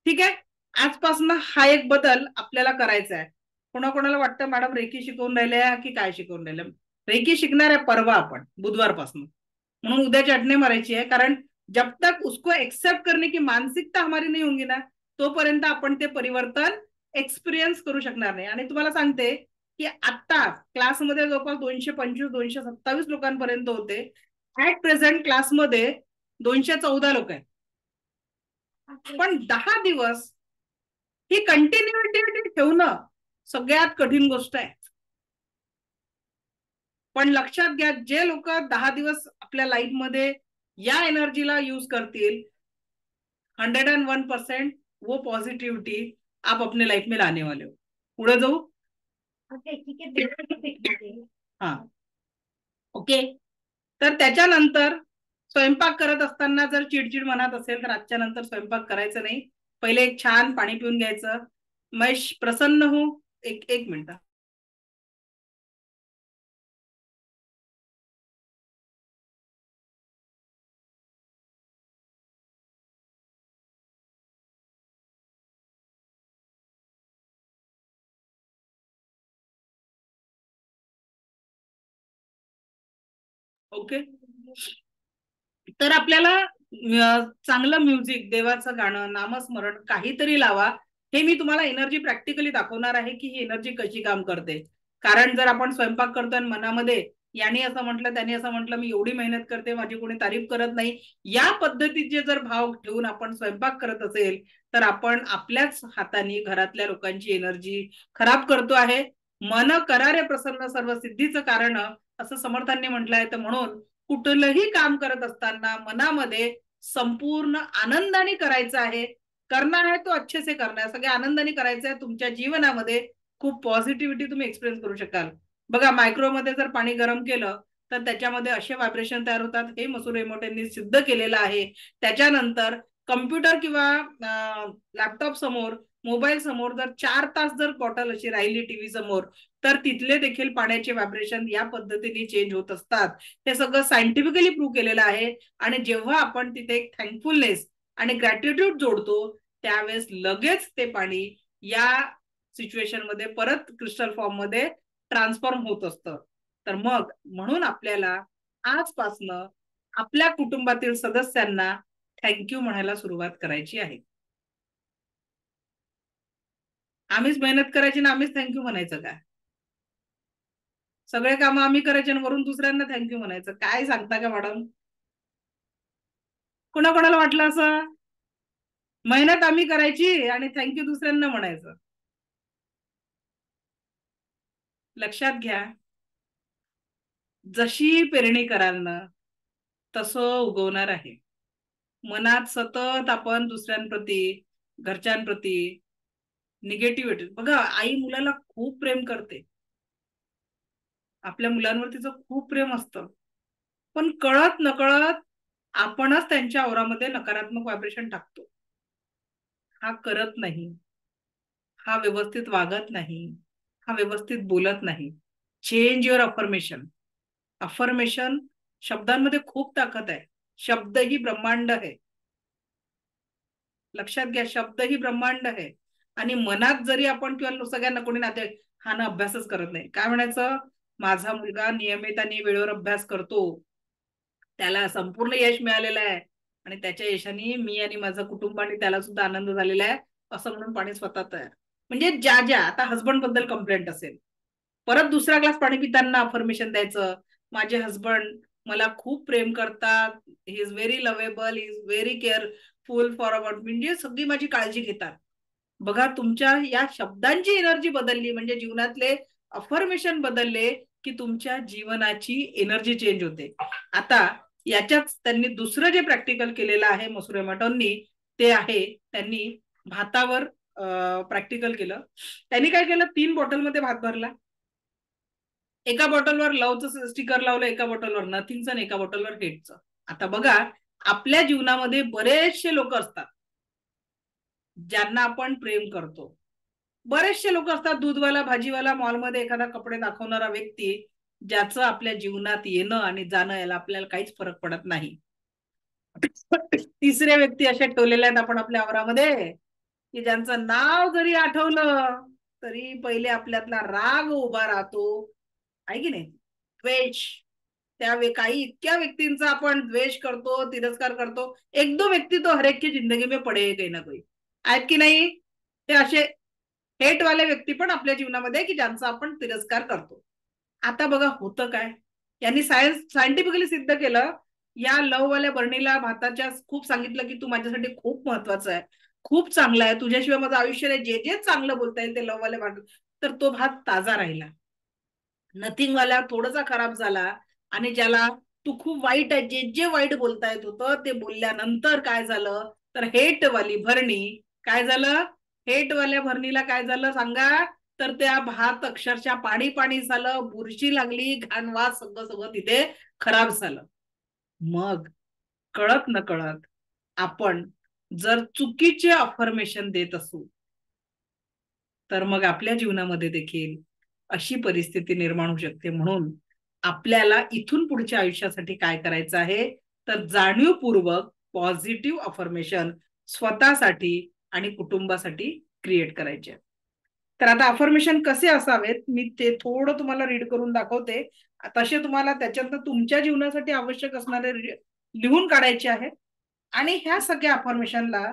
ठीक आहे, आजपासून हा एक बदल आपल्याला करायचा आहे. कोणाकोणाला वाटतं मॅडम रेकी शिकवून राहिल्या की काय शिकवून राहिल्या? रेकी शिकणार आहे परवा आपण बुधवारपासून, म्हणून उद्या चटणी मारायची आहे. कारण जब तक उसको एक्सेप्ट करने की मानसिकता हमारी नहीं होगी ना, तोपर्यंत आपण ते परिवर्तन एक्सपिरियन्स करू शकणार नाही. आणि तुम्हाला सांगते की आता क्लासमध्ये जवळपास 225-227 लोकांपर्यंत होते. ऍट प्रेझेंट क्लासमध्ये 214 लोक आहेत. पण 10 दिवस ही कंटिन्युटी ठेवणं सगळ्यात कठीण गोष्ट आहे. पण लक्षात घ्या, जे लोक 10 दिवस आपल्या लाईफ मध्ये या एनर्जीला यूज करतील, 101% वो पॉझिटिव्हिटी आप अपने लाइफ में लाने वाले हो. पुढे जाऊ. हा, ओके. तर त्याच्यानंतर स्वयंपाक करत असताना जर चिडचिड मनात असेल तर आजच्या नंतर स्वयंपाक करायचं नाही. पहिले एक छान पाणी पिऊन घ्यायचं. मैं प्रसन्न हूं. एक मिनिट. ओके. तर आपल्याला चांगलं म्युझिक, देवाचं गाणं, नामस्मरण काहीतरी लावा. हे मी तुम्हाला एनर्जी प्रॅक्टिकली दाखवणार आहे की ही एनर्जी कशी काम करते. कारण जर आपण स्वयंपाक करतो आणि मनामध्ये याने असं म्हटलं त्याने असं म्हटलं, मी एवढी मेहनत करते, माझी कोणी तारीफ करत नाही, या पद्धतीचे जर भाव ठेवून आपण स्वयंपाक करत असेल तर आपण आपल्याच हाताने घरातल्या लोकांची एनर्जी खराब करतो आहे. मन करारे प्रसन्न सर्व सिद्धीचं कारण असं समर्थांनी म्हटलं आहे. तर म्हणून कुठलंही काम करत असताना मनामध्ये संपूर्ण आनंदाने करायचं आहे. करना है तो अच्छे से करना है, सगळे आनंदाने करायचं आहे. तुमच्या जीवनामध्ये खूप पॉझिटिव्हिटी तुम्ही एक्सपिरियन्स करू शकाल. बघा, मायक्रोमध्ये जर पाणी गरम केलं तर त्याच्यामध्ये असे व्हायब्रेशन तयार होतात. हे मसूर एमोटेंनी सिद्ध केलेलं आहे. त्याच्यानंतर कम्प्युटर किंवा लॅपटॉप समोर, मोबाईल समोर जर 4 तास जर बॉटल अशी राहिली टीव्ही समोर, तर तिथले देखील पाण्याचे व्हायब्रेशन या पद्धतीने चेंज होत असतात. हे सगळं सायंटिफिकली प्रूव्ह केलेलं आहे. आणि जेव्हा आपण तिथे एक थँकफुलनेस आणि ग्रॅटिट्यूड जोडतो, त्यावेळेस लगेच ते पाणी या सिच्युएशन मध्ये परत क्रिस्टल फॉर्म मध्ये ट्रान्सफॉर्म होत असतं. तर मग म्हणून आपल्याला आजपासनं आपल्या कुटुंबातील सदस्यांना थँक्यू म्हणायला सुरुवात करायची आहे. आम्हीच मेहनत करायची ना आम्हीच थँक्यू म्हणायचं का? सगळे काम आम्ही करायचे आणि वरून दुसऱ्यांना थँक्यू म्हणायचं, काय सांगता का मॅडम? कोणाकोणाला वाटलं असं? मेहनत आम्ही करायची आणि थँक्यू दुसऱ्यांना म्हणायचं. लक्षात घ्या, जशी पेरणी कराल ना तसं उगवणार आहे. मनात सतत आपण दुसऱ्यांप्रती, घरच्यांप्रती निगेटिव्हिटी, बघा आई मुलाला खूप प्रेम करते, आपल्या मुलांवर तिचं खूप प्रेम असतं, पण कळत नकळत आपणच त्यांच्या औरामध्ये नकारात्मक व्हायब्रेशन टाकतो. हा करत नाही, हा व्यवस्थित वागत नाही, हा व्यवस्थित बोलत नाही. Change your affirmation. अफर्मेशन शब्दांमध्ये खूप ताकद आहे. शब्द ही ब्रह्मांड आहे. लक्षात घ्या, शब्द ही ब्रह्मांड आहे. आणि मनात जरी आपण किंवा सगळ्यांना कोणी नाते, हा ना अभ्यासच करत नाही, काय म्हणायचं? माझा मुलगा नियमिताने वेळेवर अभ्यास करतो, त्याला संपूर्ण यश मिळालेलं आहे आणि त्याच्या यशाने मी आणि माझं कुटुंब आणि त्याला सुद्धा आनंद झालेला आहे, असं म्हणून पाणी स्वतः तयार. म्हणजे ज्या आता हसबंड बद्दल कंप्लेंट असेल, परत दुसरा ग्लास पाणी पिताना अफर्मेशन द्यायचं, माझे हसबंड मला खूप प्रेम करतात, he is very lovable, he is very careful for about, म्हणजे सगळी माझी काळजी घेतात. बघा, तुमच्या या शब्दांची एनर्जी बदलली म्हणजे जीवनातले अफर्मेशन बदलले की तुमच्या जीवनाची एनर्जी चेंज होते. आता याच्याच त्यांनी दुसरं जे प्रॅक्टिकल केलेलं आहे मसुरेमाटोंनी, ते आहे त्यांनी भातावर प्रॅक्टिकल केलं. त्यांनी काय केलं, 3 बॉटलमध्ये भात भरला. एका बॉटलवर लवचं स्टिकर लावलं, एका बॉटलवर नथिंगचं आणि एका बॉटलवर हेटचं. आता बघा, आपल्या जीवनामध्ये बरेचसे लोक असतात ज्यांना आपण प्रेम करतो. बरेचसे लोक असतात, दूधवाला, भाजीवाला, मॉलमध्ये एखादा कपडे दाखवणारा व्यक्ती, ज्याचं आपल्या जीवनात येणं आणि जाणं याला आपल्याला काहीच फरक पडत नाही. तिसरे व्यक्ती असे ठेवलेले आहेत आपण आपल्या आवरामध्ये की ज्यांचं नाव जरी आठवलं तरी पहिले आपल्यातला राग उभा राहतो, आहे की नाही, द्वेष. काही इतक्या व्यक्तींचा आपण द्वेष करतो, तिरस्कार करतो. एक दो व्यक्ती तो हर एक की जिंदगी में पडे काही ना काही, आहेत की नाही. ते असे हेटवाले व्यक्ती पण आपल्या जीवनामध्ये की ज्यांचा आपण तिरस्कार करतो. आता बघा होतं काय, यांनी सायंटिफिकली सिद्ध केलं. या लववाल्या बरणीला भाताच्या खूप सांगितलं की तू माझ्यासाठी खूप महत्वाचं आहे, खूप चांगला आहे, तुझ्याशिवाय माझं आयुष्य नाही, जे जे चांगलं बोलता येईल ते लववाल्या भात, तर तो भात ताजा राहिला. नथिंग वाला थोडासा खराब झाला आणि ज्याला तू खूप वाईट आहे, जे जे वाईट बोलता येत होतं ते बोलल्यानंतर काय झालं, तर हेटवाली भरणी काय झालं, हेटवाल्या भरणीला काय झालं सांगा, तर त्या भात अक्षरशः पाणी पाणी झालं, बुरशी लागली, घाण वास, सगळं सगळं तिथे खराब झालं. मग कळत न कळत आपण जर चुकीचे अफर्मेशन देत असू तर मग आपल्या जीवनामध्ये देखील अशी परिस्थिती निर्माण होऊ शकते. म्हणून आपल्याला इथून पुढच्या आयुष्यासाठी काय करायचं आहे, तर जाणीवपूर्वक पॉझिटिव्ह अफर्मेशन स्वतःसाठी आणि कुटुंबासाठी क्रिएट करायचे. तर आता अफर्मेशन कसे असावेत मी ते थोडं तुम्हाला रीड करून दाखवते. तसे तुम्हाला त्याच्यानंतर तुमच्या जीवनासाठी आवश्यक असणारे लिहून काढायचे आहेत. आणि ह्या सगळ्या अफर्मेशनला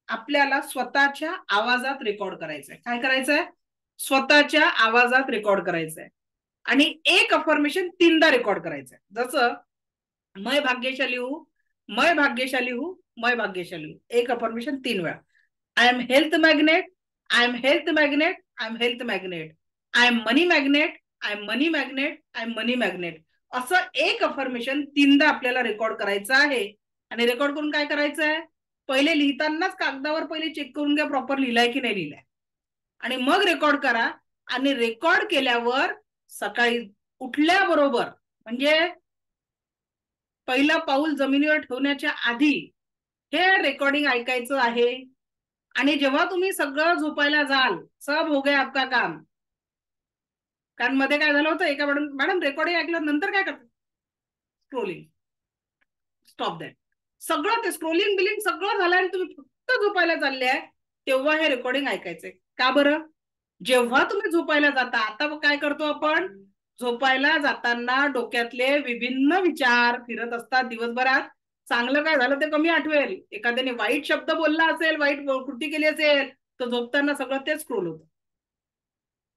आपल्याला स्वतःच्या आवाजात रेकॉर्ड करायचंय. काय करायचंय, स्वतःच्या आवाजात रेकॉर्ड करायचंय. आणि एक अफर्मेशन 3दा रेकॉर्ड करायचंय. जसं मैं भाग्यशाली हूं, मैं भाग्यशाली हूं, मैं भाग्यशाली हूं, एक अफर्मेशन 3 वेळा. I am health magnet, I am health magnet, I am health magnet, I am money magnet, I am money magnet, I am money magnet. असं एक अफर्मेशन 3दा आपल्याला रेकॉर्ड करायचं आहे. आणि रेकॉर्ड करून काय करायचं आहे, पहिले लिहितानाच कागदावर पहिले चेक करून घ्या प्रॉपर लिहिलाय की नाही लिहिलाय, आणि मग रेकॉर्ड करा. आणि रेकॉर्ड केल्यावर सकाळी उठल्याबरोबर, म्हणजे पहिला पाऊल जमिनीवर ठेवण्याच्या आधी हे रेकॉर्डिंग ऐकायचं आहे. आणि जेव्हा तुम्ही सगळं झोपायला जाल, सब हो गया आपका काम. कारण मध्ये काय झालं होतं, एका मॅडम रेकॉर्डिंग ऐकलं नंतर काय करतात, स्क्रोलिंग. Stop that. सगळं ते स्क्रोलिंग बिलिंग सगळं झालं आणि तुम्ही फक्त झोपायला चालले आहे, तेव्हा हे रेकॉर्डिंग ऐकायचंय. का बरं, जेव्हा तुम्ही झोपायला जाता, आता काय करतो आपण, झोपायला जाताना डोक्यातले विभिन्न विचार फिरत असतात दिवसभरात. चांगलं काय झालं ते कमी आठवेल, एखाद्याने वाईट शब्द बोलला असेल, वाईट कृती केली असेल, तर झोपताना सगळं ते स्क्रोल होतं.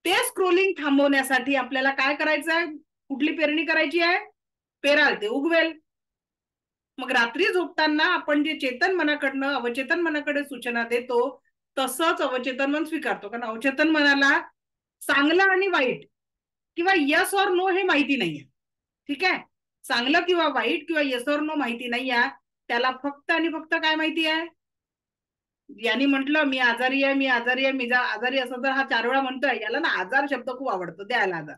ते स्क्रोलिंग थांबवण्यासाठी आपल्याला काय करायचं आहे, कुठली पेरणी करायची आहे, पेराल ते उगवेल. मग रात्री झोपताना आपण जे चेतन मनाकडनं अवचेतन मनाकडे सूचना देतो, तसंच अवचेतन मन स्वीकारतो. कारण अवचेतन मनाला चांगलं आणि वाईट किंवा यस और नो हे माहिती नाहीये. ठीक आहे, चांगलं किंवा वाईट किंवा यस और नो माहिती नाहीये. त्याला फक्त आणि फक्त काय माहिती आहे, यांनी म्हटलं मी आजारी आहे, मी आजारी आहे, मी आजारी असं तर हा 4 वेळा म्हणतोय, याला ना आजार शब्द खूप आवडतो, द्यायला आजार.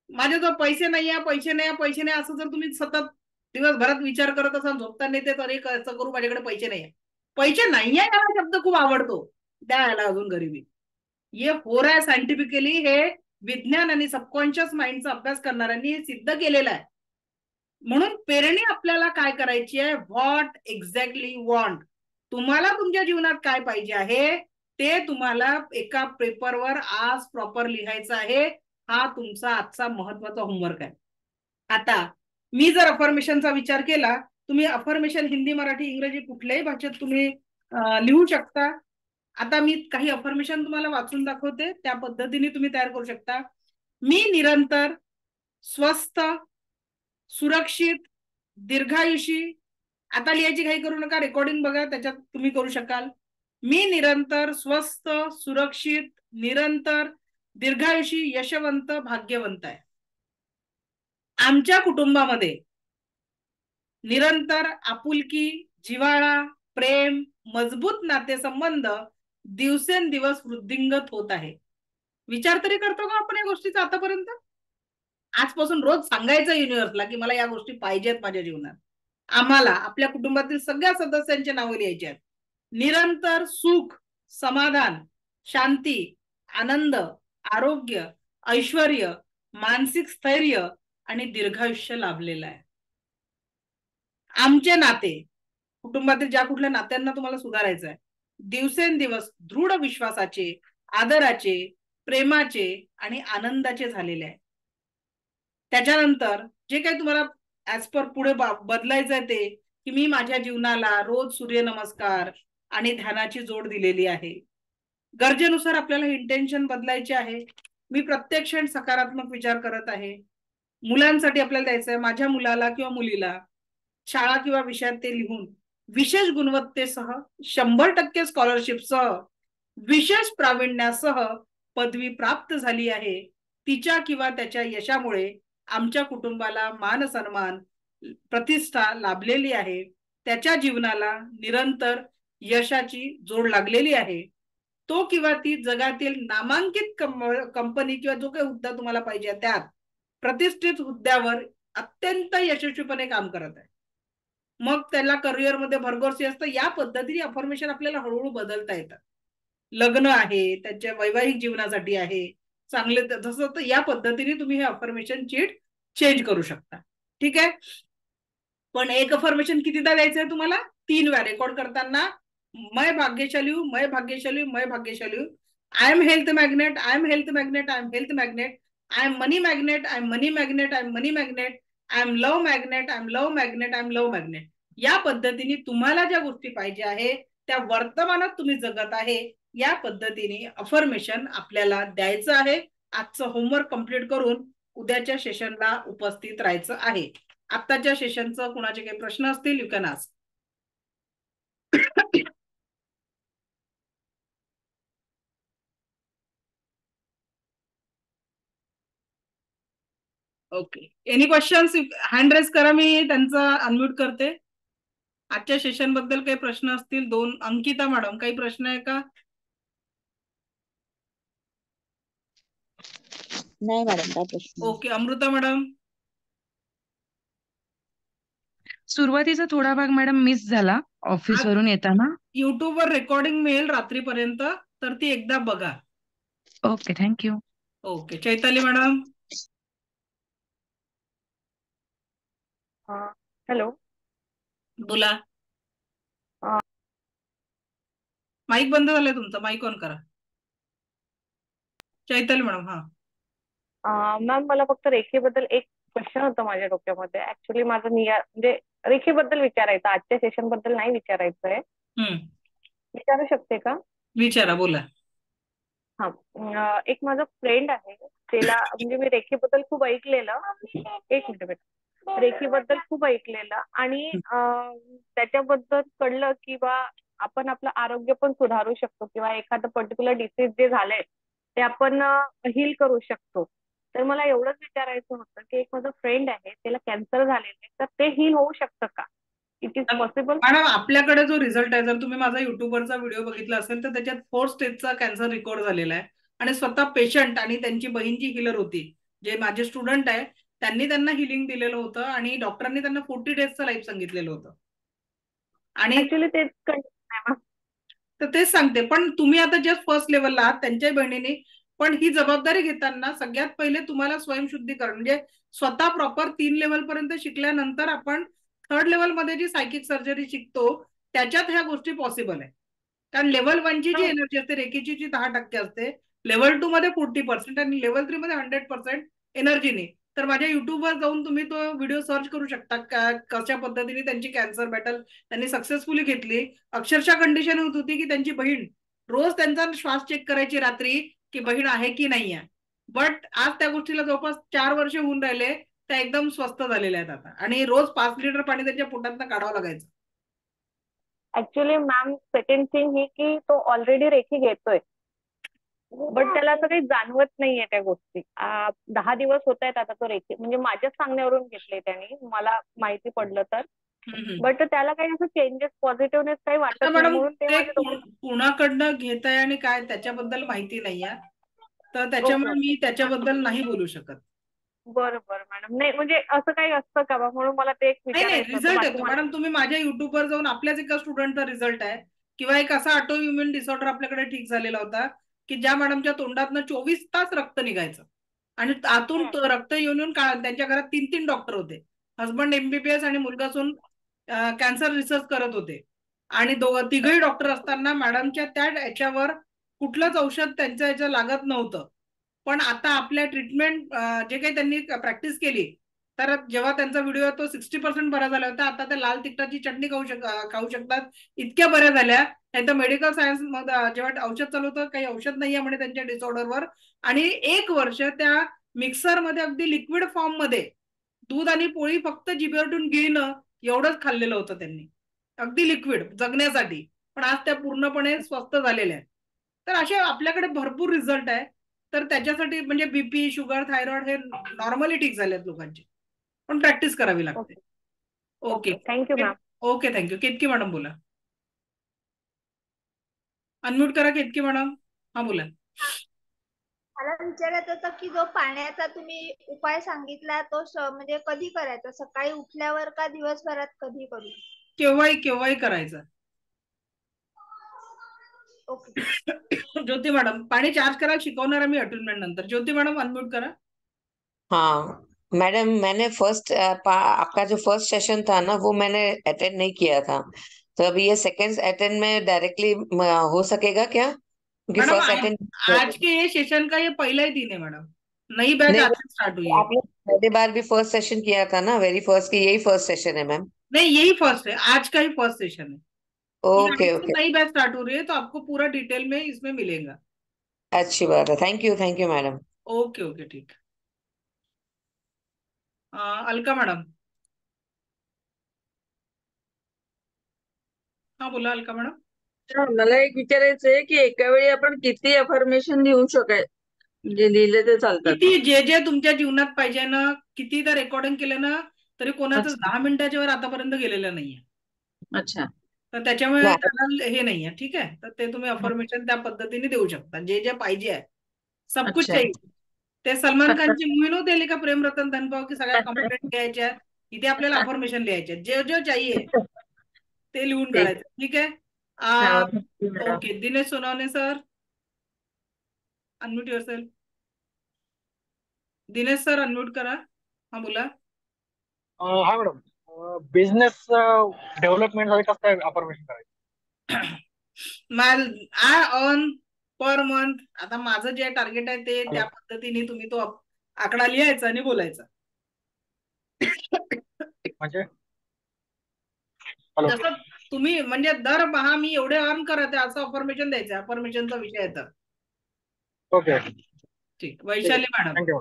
माझे जो पैसे नाही आहे, पैसे नाही, पैसे नाही, असं जर तुम्ही सतत दिवसभरात विचार करत असाल, झोपताना ते तरी कसं करू, माझ्याकडे पैसे नाही आहे, पैसे नाहीये, याला शब्द खूप आवडतो, द्यायला अजून गरीबी. हे हो रहा है सायंटिफिकली. हे विज्ञान आणि सबकॉन्शियस माइंडचा अभ्यास करणाऱ्यांनी सिद्ध केलेलं आहे. म्हणून पेरणी आपल्याला काय करायची आहे, व्हॉट एक्झॅक्टली वॉन्ट. तुम्हाला तुमच्या जीवनात काय पाहिजे आहे ते तुम्हाला एका पेपरवर आज प्रॉपर लिहायचं आहे. हा तुमचा आजचा महत्वाचा होमवर्क आहे. आता मी जर अफर्मेशनचा विचार केला, तुम्ही अफर्मेशन हिंदी, मराठी, इंग्रजी कुठल्याही भाषेत तुम्ही लिहू शकता. आता मी काही अफर्मेशन तुम्हाला वाचून दाखवते, त्या पद्धतीने तुम्ही तयार करू शकता. मी निरंतर स्वस्थ, सुरक्षित, दीर्घायुषी. आता लिहायची घाई करू नका, रेकॉर्डिंग बघा, त्याच्यात तुम्ही करू शकाल. मी निरंतर स्वस्थ, सुरक्षित, निरंतर दीर्घायुषी, यशवंत, भाग्यवंत आहे. आमच्या कुटुंबामध्ये निरंतर आपुलकी, जिव्हाळा, प्रेम, मजबूत नातेसंबंध दिवसेंदिवस वृद्धिंगत होत आहे. विचार तरी करतो का आपण या गोष्टीचा आतापर्यंत? आजपासून रोज सांगायचं युनिव्हर्सला की मला या गोष्टी पाहिजेत माझ्या जीवनात. आम्हाला आपल्या कुटुंबातील सगळ्या सदस्यांचे नावे लिहायचे आहेत. निरंतर सुख, समाधान, शांती, आनंद, आरोग्य, ऐश्वर्य, मानसिक स्थैर्य आणि दीर्घायुष्य लाभलेलं आहे. आमचे नाते, कुटुंबातील ज्या कुठल्या नात्यांना तुम्हाला सुधारायचं आहे, दिवसेंदिवस दृढ विश्वासाचे, आदराचे, प्रेमाचे आणि आनंदाचे झालेले आहे. त्याच्यानंतर जे काही तुम्हाला ऍज पर पुढे बदलायचं आहे ते की मी माझ्या जीवनाला रोज सूर्यनमस्कार आणि ध्यानाची जोड दिलेली आहे. गरजेनुसार आपल्याला इंटेन्शन बदलायचे आहे. मी प्रत्येक क्षण सकारात्मक विचार करत आहे. मुलांसाठी आपल्याला द्यायचं आहे, माझ्या मुलाला किंवा मुलीला शाळा किंवा विषयात ते लिहून विशेष गुणवत्तेसह 100% स्कॉलरशिपसह विशेष प्रावीण्यासह पदवी प्राप्त झाली आहे. तिच्या किंवा त्याच्या यशामुळे आमच्या कुटुंबाला मान सन्मान, प्रतिष्ठा लाभलेली आहे. त्याच्या जीवनाला निरंतर यशाची जोड लागलेली आहे. तो किंवा ती जगातील नामांकित कंपनी किंवा जो काही हुद्दा तुम्हाला पाहिजे त्यात प्रतिष्ठित हुद्द्यावर अत्यंत यशस्वीपणे काम करत आहे. मग त्याला करिअर मध्ये भरघोस असतं. या पद्धतीने अफर्मेशन आपल्याला हळूहळू बदलता येतात. लग्न आहे, त्याच्या वैवाहिक जीवनासाठी आहे, चांगले जसं तर या पद्धतीने तुम्ही हे अफर्मेशन चीट चेंज करू शकता. ठीक आहे. पण एक अफर्मेशन कितीदा द्यायचं आहे तुम्हाला? 3 वेळा रेकॉर्ड करताना. मैं भाग्यशाली हूं, मैं भाग्यशाली हूं, मैं भाग्यशाली हूं. I am health magnet, I am health magnet, I am health magnet, I am money magnet, I am money magnet, I am money magnet, I am love magnet, I am love magnet, I am love magnet. या पद्धतीने तुम्हाला ज्या गोष्टी पाहिजे आहे त्या वर्तमानात तुम्ही जगत आहे या पद्धतीने अफर्मेशन आपल्याला द्यायचं आहे. आजचं होमवर्क कम्प्लीट करून उद्याच्या सेशनला उपस्थित राहायचं आहे. आत्ताच्या सेशनचं कुणाचे काही प्रश्न असतील you can ask. Okay, any questions? Hand raise करा, मी त्यांचा अनम्यूट करते. आजच्या सेशन बद्दल काही प्रश्न असतील? 2 अंकिता मॅडम, काही प्रश्न आहे का? नाही मॅडम, काय प्रश्न नाही. Okay, Amruta madam. सुरुवातीचा थोडा भाग मॅडम मिस झाला ऑफिस वरून येताना. युट्यूब वर रेकॉर्डिंग मिळेल रात्रीपर्यंत, तर ती एकदा बघा. Okay, thank you. Okay, Chaitali madam. Hello, बोला. माईक बंद झालाय तुमचा, माईक ऑन करा. चैताली मॅडम. हा मॅम, मला फक्त रेखेबद्दल एक क्वेश्चन होतं माझ्या डोक्यामध्ये. ऍक्च्युली माझं म्हणजे रेखेबद्दल विचारायचं, आजच्या सेशन बद्दल नाही विचारायचं आहे. विचारू शकते का? विचारा, बोला. हा, एक माझा फ्रेंड आहे, त्याला म्हणजे मी रेखेबद्दल खूप ऐकलेलं. एक मिनिट, रेखेबद्दल खूप ऐकलेलं आणि त्याच्याबद्दल कळलं की बा आपण आपलं आरोग्य पण सुधारू शकतो किंवा एखादं पर्टिक्युलर डिसीज जे झालंय ते आपण हील करू शकतो. तर मला एवढंच विचारायचं होतं की एक माझा फ्रेंड आहे, त्याला कॅन्सर झालेलं आहे, तर ते हील होऊ शकतं का? It is possible? मॅडम, आपल्याकडे जो रिझल्ट आहे, जर तुम्ही माझा युट्यूबवरचा व्हिडिओ बघितला असेल तर त्याच्यात 4 स्टेजचा कॅन्सर रेकॉर्ड झालेला आहे. आणि स्वतः पेशंट आणि त्यांची बहीण जी हिलर होती, जे माझे स्टुडंट आहे, त्यांनी त्यांना हिलिंग दिलेलं होतं आणि डॉक्टरांनी त्यांना 40 डेजचं लाईफ सांगितलेलं होतं. आणि ऍक्च्युली तेच कंडिशन आहे. तर तेच सांगते, पण तुम्ही आता जस्ट फर्स्ट लेवलला आहात, त्यांच्या बहिणीने पण ही जबाबदारी घेताना सगळ्यात पहिले तुम्हाला स्वयंशुद्धीकरण म्हणजे स्वतः प्रॉपर 3 लेवल पर्यंत शिकल्यानंतर आपण 3rd लेवल मध्ये जी सायकिक सर्जरी शिकतो त्याच्यात ह्या गोष्टी पॉसिबल आहे. कारण लेवल 1 ची जी एनर्जी असते, रेकीची जी 10% असते, लेवल 2 मध्ये 40% आणि लेवल 3 मध्ये 100% एनर्जीने. तर माझ्या युट्यूबवर जाऊन तुम्ही तो व्हिडिओ सर्च करू शकता, कशा पद्धतीने त्यांची कॅन्सर बॅटल त्यांनी सक्सेसफुली घेतली. अक्षरशः कंडिशन होत होती की त्यांची बहीण रोज त्यांचा श्वास चेक करायची रात्री की बहीण आहे की नाही आहे. बट आज त्या गोष्टीला जवळपास 4 वर्ष होऊन राहिले, त्या एकदम स्वस्थ झालेल्या आहेत आता. आणि रोज 5 लिटर पाणी त्यांच्या पोटातनं काढावं लागायचं. Actually ma'am, second thing he की तो ऑलरेडी रेखी घेतोय. बट त्याला असं काही जाणवत नाहीये त्या गोष्टी. 10 दिवस होत आहेत आता तो रेखी, म्हणजे माझ्याच सांगण्यावरून घेतले त्याने, मला माहिती पडलं तर. बट त्याला काही असं चेंजेस पॉझिटिव्हनेस काही वाटत नाही, मॅडम म्हणून ते ते माझ्या डोक्यात. कुणाकडनं घेत आहे आणि काय त्याच्याबद्दल माहिती नाहीये, तर ओके त्याच्यामुळे ओके. मी त्याच्याबद्दल नाही बोलू शकत. बरं बरं मॅडम. नाही म्हणजे असं काही असतं का बा, म्हणून मला ते एक नाही नाही, विचारायचं होतं. रिझल्ट बाकी येतो मला मॅडम. तुम्ही माझ्या युट्यूबवर जाऊन आपल्याच एका स्टुडंटचा रिझल्ट आहे, किंवा एक असा ऑटो इम्युन डिसऑर्डर आपल्याकडे ठीक झालेला होता की ज्या मॅडमच्या तोंडातनं 24 तास रक्त निघायचं आणि आतून रक्त येऊन येऊन त्यांच्या घरात 3 डॉक्टर होते. हजबंड MBBS आणि मुलगा सून कॅन्सर रिसर्च करत होते, आणि तिघही डॉक्टर असताना मॅडमच्या त्या याच्यावर कुठलंच औषध त्यांच्या याच्या लागत नव्हतं. पण आता आपल्या ट्रीटमेंट जे काही त्यांनी प्रॅक्टिस केली, तर जेव्हा त्यांचा व्हिडिओ तो 60% बरा झाला होता. आता त्या लाल तिखटाची चटणी खाऊ शकतात, इतक्या बऱ्या झाल्या. नाही तर मेडिकल सायन्स मध्ये जेव्हा औषध चालू होतं, काही औषध नाहीये म्हणे त्यांच्या डिसऑर्डरवर, आणि 1 वर्ष त्या मिक्सरमध्ये अगदी लिक्विड फॉर्म मध्ये दूध आणि पोळी फक्त जिभेवरून गिळणं एवढंच खाल्लेलं होतं त्यांनी, अगदी लिक्विड जगण्यासाठी. पण आज त्या पूर्णपणे स्वस्थ झालेल्या आहेत. तर असे आपल्याकडे भरपूर रिझल्ट आहे. तर त्याच्यासाठी म्हणजे BP, शुगर, थायरॉइड हे नॉर्मली ठीक झालेत लोकांचे, पण प्रॅक्टिस करावी लागते. Okay okay. Thank you ma'am. Okay, thank you. Ketaki madam बोला. अनम्यूट करा केतकी मॅडम. हा बोला. मला विचारायचं होतं की जो पाण्याचा तुम्ही उपाय सांगितला तो म्हणजे कधी करायचा, सकाळी उठल्यावर का दिवसभरात कधी करू? केव्हाही करायचं. ओके. ज्योती मॅडम, पाणी चार्ज करायला शिकवणार आहे मी अटेंडमेंट नंतर. ज्योती मॅडम अनम्यूट करा. हाँ मैडम, मैंने आपका जो फर्स्ट सेशन था ना, वो मैंने अटेंड नहीं किया था, तो अभी ये सेकंड अटेंड में डायरेक्टली हो सकेगा क्या? क्योंकि मैडम फर्स्ट अटेंड आज के ये सेशन का ये पहला ही दिन है मैडम, नई बैच नहीं, आज से स्टार्ट हुई है। आपने पहले बार भी फर्स्ट सेशन किया था ना, वेरी फर्स्ट की यही फर्स्ट सेशन है मैम? नहीं, यही फर्स्ट है, आज का ही फर्स्ट सेशन है। ये आज ओके से ओके, नई बैच स्टार्ट हो रही है, तो आपको पूरा डिटेल में इसमें मिलेगा। अच्छी बात है, thank you madam. Okay okay, ठीक। अलका मॅडम. हा बोला अलका मॅडम. मला एक विचारायचं आहे की एका वेळी आपण किती अफर्मेशन लिहू म्हणजे लिहिले ते चालतात? किती जे जे तुमच्या जीवनात पाहिजे ना, किती तर रेकॉर्डिंग केलं ना, तरी कोणाचं अच्छा. 10 मिनिटाच्या वर आतापर्यंत गेलेलं नाहीये. अच्छा. तर त्याच्यामुळे मॅडम, त्याला हे नाहीये. ठीक आहे, तर ते तुम्ही अफर्मेशन त्या पद्धतीने देऊ शकता, जे जे पाहिजे आहे. सब कुछ अच्छा. चाहिए. ते सलमान खानची मूवी नव्हती आली का, प्रेम रतन धन पाव, की सगळ्या कंप्लेंट लिहायच्या. इथे आपल्याला अफर्मेशन लिहायचे, जे जे चाहिए ते लिहून ठीक. काढायचं. ठीक आहे. हा, thank you, madam. Okay, Dinesh Sonawane sir, unmute yourself. Dinesh sir unmute करा. हा बोला. हा मॅडम, बिझनेस डेव्हलपमेंट साठी कसं काय अफर्मेशन करायचं? I earn per month. आता माझं जे टार्गेट आहे ते त्या पद्धतीने तुम्ही तो आकडा लिहायचा आणि बोलायचा. म्हणजे जसं तुम्ही म्हणजे दरमहा मी एवढे अर्न करत आहे असं अफर्मेशन द्यायचं. अफर्मेशनचा विषय आहे तर. ओके, ठीक. Vaishali madam, thank you.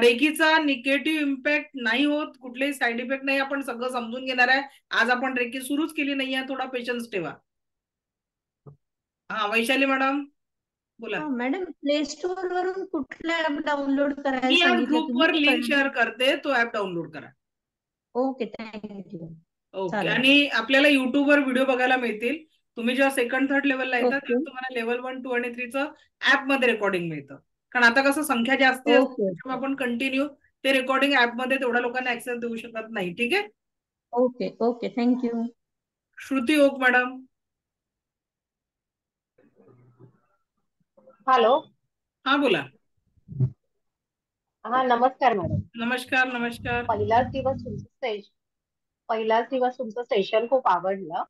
रेकीचा निगेटिव्ह इम्पॅक्ट नाही होत, कुठलेही साईड इफेक्ट नाही, आपण सगळं समजून घेणार आहे. आज आपण रेकी सुरूच केली नाहीये, थोडा पेशन्स ठेवा. हा वैशाली मॅडम बोला. मॅडम, प्ले स्टोर वरून कुठला ऍप डाउनलोड करायला मी आज सांगितलं ग्रुपवर तुम्ही? लिंक शेअर करते, तो ऍप डाउनलोड करा. Okay, thank you. ओके. आणि आपल्याला युट्यूबवर व्हिडिओ बघायला मिळतील. तुम्ही जेव्हा सेकंड थर्ड लेवलला येतात ओके. तेव्हा तुम्हाला लेवल 1, 2 आणि 3चं ऍप मध्ये रेकॉर्डिंग मिळतं. कारण आता कसं संख्या जास्ती असते, ओके. त्याच्यामुळे आपण कंटिन्यू ते रेकॉर्डिंग ऍप मध्ये तेवढ्या लोकांना ऍक्सेस देऊ शकत नाही. ठीक आहे. Okay okay, thank you. Shruti Oak madam. Hello. हा बोला. हा नमस्कार मॅडम. नमस्कार नमस्कार. पहिलाच दिवस तुमचं सेशन खूप आवडलं.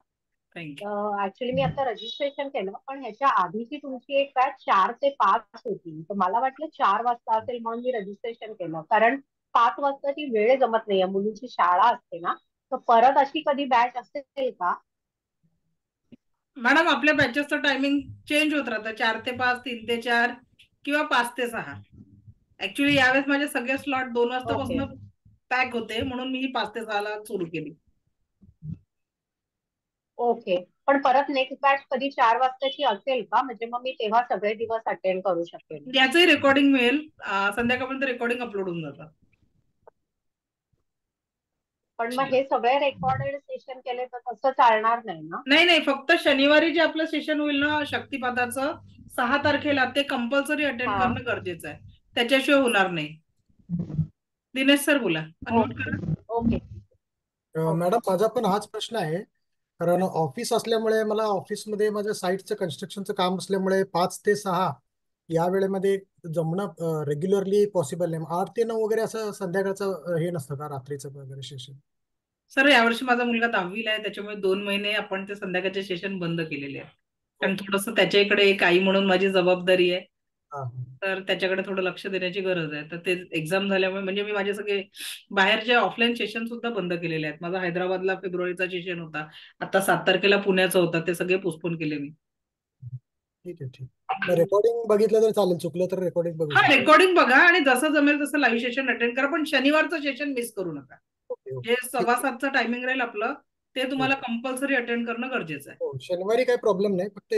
थँक्यू. ऍक्च्युली मी आता रजिस्ट्रेशन केलं, पण ह्याच्या आधीची तुमची एक बॅच 4 ते 5 होती, तर मला वाटलं 4 वाजता असेल म्हणून मी रजिस्ट्रेशन केलं, कारण 5 वाजताची वेळ जमत नाहीये, मुलीची शाळा असते ना. तर परत अशी कधी बॅच असेल का? मॅडम आपल्या बॅचेसचं टायमिंग चेंज होत राहतं, 4 ते 5, 3 ते 4 किंवा 5 ते 6. ऍक्च्युली यावेळेस माझे सगळे स्लॉट 2 वाजतापासून पॅक होते, म्हणून मी 5 ते 6 ला सुरू केली. ओके. पण परत नेक्स्ट बॅच कधी 4 वाजताची असेल का? म्हणजे मग मी तेव्हा सगळे दिवस अटेंड करू शकेल. याचंही रेकॉर्डिंग मिळेल. संध्याकाळपर्यंत रेकॉर्डिंग अपलोड होऊन जातं. पण मग हे सगळे रेकॉर्डेड सेशन केले तर तसं चालणार नाही ना? नाही नाही, फक्त शनिवारी जे आपलं सेशन होईल ना शक्तिपाताचं 6 तारखेला, ते कंपल्सरी अटेंड हा. करणं गरजेचं आहे. त्याच्याशिवाय होणार नाही. दिनेश सर बोला. अनम्यूट करा. ओके. मॅडम माझा पण हाच प्रश्न आहे. कारण ऑफिस असल्यामुळे मला ऑफिसमध्ये माझ्या साईटचं कन्स्ट्रक्शनचं काम असल्यामुळे 5 ते 6 या वेळेमध्ये जमणं रेग्युलरली पॉसिबल नाही. 8 ते 9 वगैरे असं संध्याकाळचं हे नसतं का, रात्रीचं वगैरे सेशन? सर यावर्षी माझा मुलगा 10वीला आहे, त्याच्यामुळे 2 महिने आपण ते संध्याकाळचे सेशन बंद केलेले आहे. कारण थोडस त्याच्याकडे एक आई म्हणून माझी जबाबदारी आहे. हा. तर त्याच्याकडे थोडं लक्ष देण्याची गरज आहे. तर ते एक्झाम झाल्यामुळे म्हणजे मी माझे सगळे बाहेरचे ऑफलाईन सेशन सुद्धा बंद केलेले आहेत. माझा हैदराबादला फेब्रुवारीचा सेशन होता, आता 7 तारखेला पुण्याचा होता, ते सगळे पोस्टपोन केले मी. ठीक आहे, ठीक. रेकॉर्डिंग बघितलं तर चालेल, चुकलं तर रेकॉर्डिंग बघू हा, शकतो. रेकॉर्डिंग बघा आणि जसं जमेल तसं लाईव्ह सेशन अटेंड करा, पण शनिवारचं सेशन मिस करू नका. Okay, okay. जे 7:15चं टायमिंग राहील आपलं, ते तुम्हाला कंपल्सरी अटेंड करणं गरजेचं आहे. हो, शनिवारी काही प्रॉब्लेम नाही, फक्त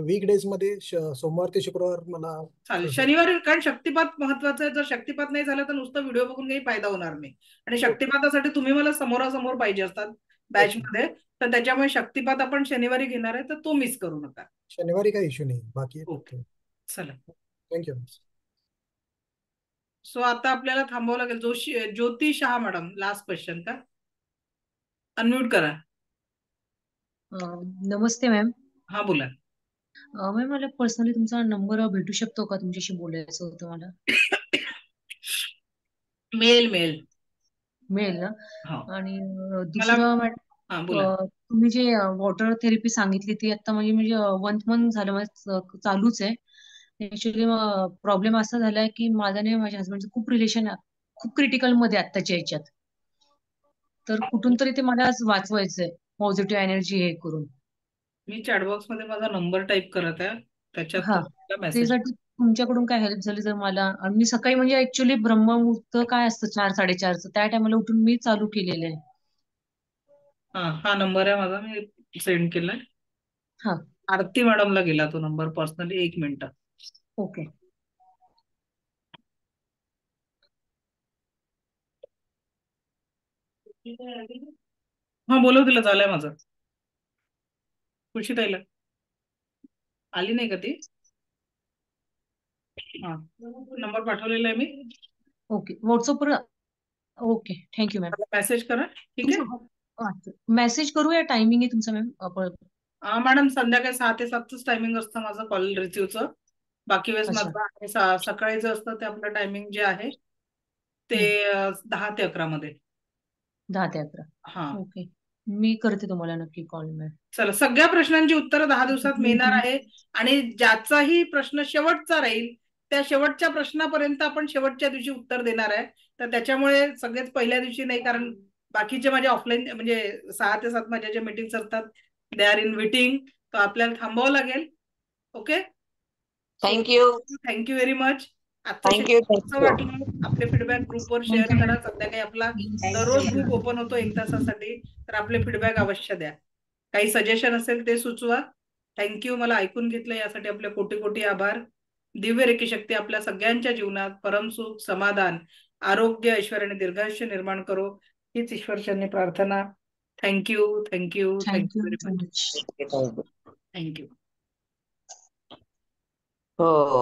वीकडेज मध्ये सोमवार ते शुक्रवार मला चालेल शनिवारी, कारण शक्तिपात महत्वाचा आहे. जर शक्तिपात नाही झाला तर नुसतं व्हिडिओ बघून काही फायदा होणार नाही. आणि शक्तिपातासाठी तुम्ही मला समोरासमोर पाहिजे असतात बॅच मध्ये, तर त्याच्यामुळे शक्तिपात आपण शनिवारी घेणार आहे, तर तो मिस करू नका. शनिवारी काही इश्यू नाही, बाकी ओके चला. थँक्यू. सो आता आपल्याला थांबावं लागेल. ज्योती शहा मॅडम, लास्ट क्वेश्चन का? अनम्यूट करा. नमस्ते मॅम. हा बोला. मॅम मला पर्सनली तुमचा नंबर भेटू शकतो का? तुमच्याशी बोलायचं होतं मला. मेल मिळेल ना? हा. आणि मला दुसरं मॅडम, हा बोला. तुम्ही जे वॉटर थेरपी सांगितली ती आता म्हणजे 1 मंथ झालं माझं चालूच आहे. ऍक्च्युली प्रॉब्लेम असा झालाय की माझा आणि माझ्या हस्बंडचं खूप रिलेशन खूप क्रिटिकल मध्ये आत्ताच्या ह्याच्यात. तर कुठून तरी ते मला आज वाचवायचंय, पॉझिटिव्ह एनर्जी हे करून. मी चॅटबॉक्स मध्ये माझा नंबर टाईप करत आहे, त्याच्यात हा, तुम्हाला मेसेज. त्यासाठी तुमच्याकडून काय हेल्प झाली तर मला. आणि मी सकाळी म्हणजे ऍक्च्युली ब्रह्ममुहूर्त काय असतं 4-4:30चं, त्या टायमाला उठून मी चालू केलेलं आहे. हा नंबर आहे माझा, मी सेंड केलाय. हा, आरती मॅडमला गेला तो नंबर पर्सनली. 1 मिनिट. ओके. हा बोलव तिला, झालंय माझं. खुशी ताईला आली नाही का ती? हा नंबर पाठवलेला आहे मी. ओके, व्हॉट्सअपवर. Okay, thank you ma'am. मेसेज करा, ठीक आहे. मेसेज करू या टायमिंग आहे तुमचा मॅम? मॅडम संध्याकाळी 6 ते 7च टायमिंग असतं माझं कॉल रिसिव्हचं. बाकी वेळेस अच्छा. माझं सकाळीचं असतं. ते आपलं टायमिंग जे आहे ते 10 ते 11 मध्ये. 10 ते 11. हा ओके, मी करते तुम्हाला नक्की कॉल मॅम. चला, सगळ्या प्रश्नांची उत्तरं 10 दिवसात मिळणार आहे. आणि ज्याचाही प्रश्न शेवटचा राहील त्या शेवटच्या प्रश्नापर्यंत आपण शेवटच्या दिवशी उत्तर देणार आहे. तर त्याच्यामुळे सगळेच पहिल्या दिवशी नाही, कारण बाकीचे माझे ऑफलाईन म्हणजे 6 ते 7 माझ्या ज्या मीटिंग्स असतात दे आर इन मीटिंग, तर आपल्याला थांबावं लागेल. Okay, thank you. Thank you very much. आता थँक्यू. वाटलं आपले फीडबॅक ग्रुपवर शेअर करा. संध्याकाळी आपला दररोज ग्रुप ओपन होतो 1 तासासाठी, तर आपले फीडबॅक अवश्य द्या. काही सजेशन असेल ते सुचवा. थँक्यू. मला ऐकून घेतलं यासाठी आपले कोटी कोटी आभार. दिव्य रेखी शक्ती आपल्या सगळ्यांच्या जीवनात परमसुख, समाधान, आरोग्य, ऐश्वर्य आणि दीर्घायुष्य निर्माण करो, हीच ईश्वरचरणी प्रार्थना. Thank you thank you thank you very much. Thank you. हो.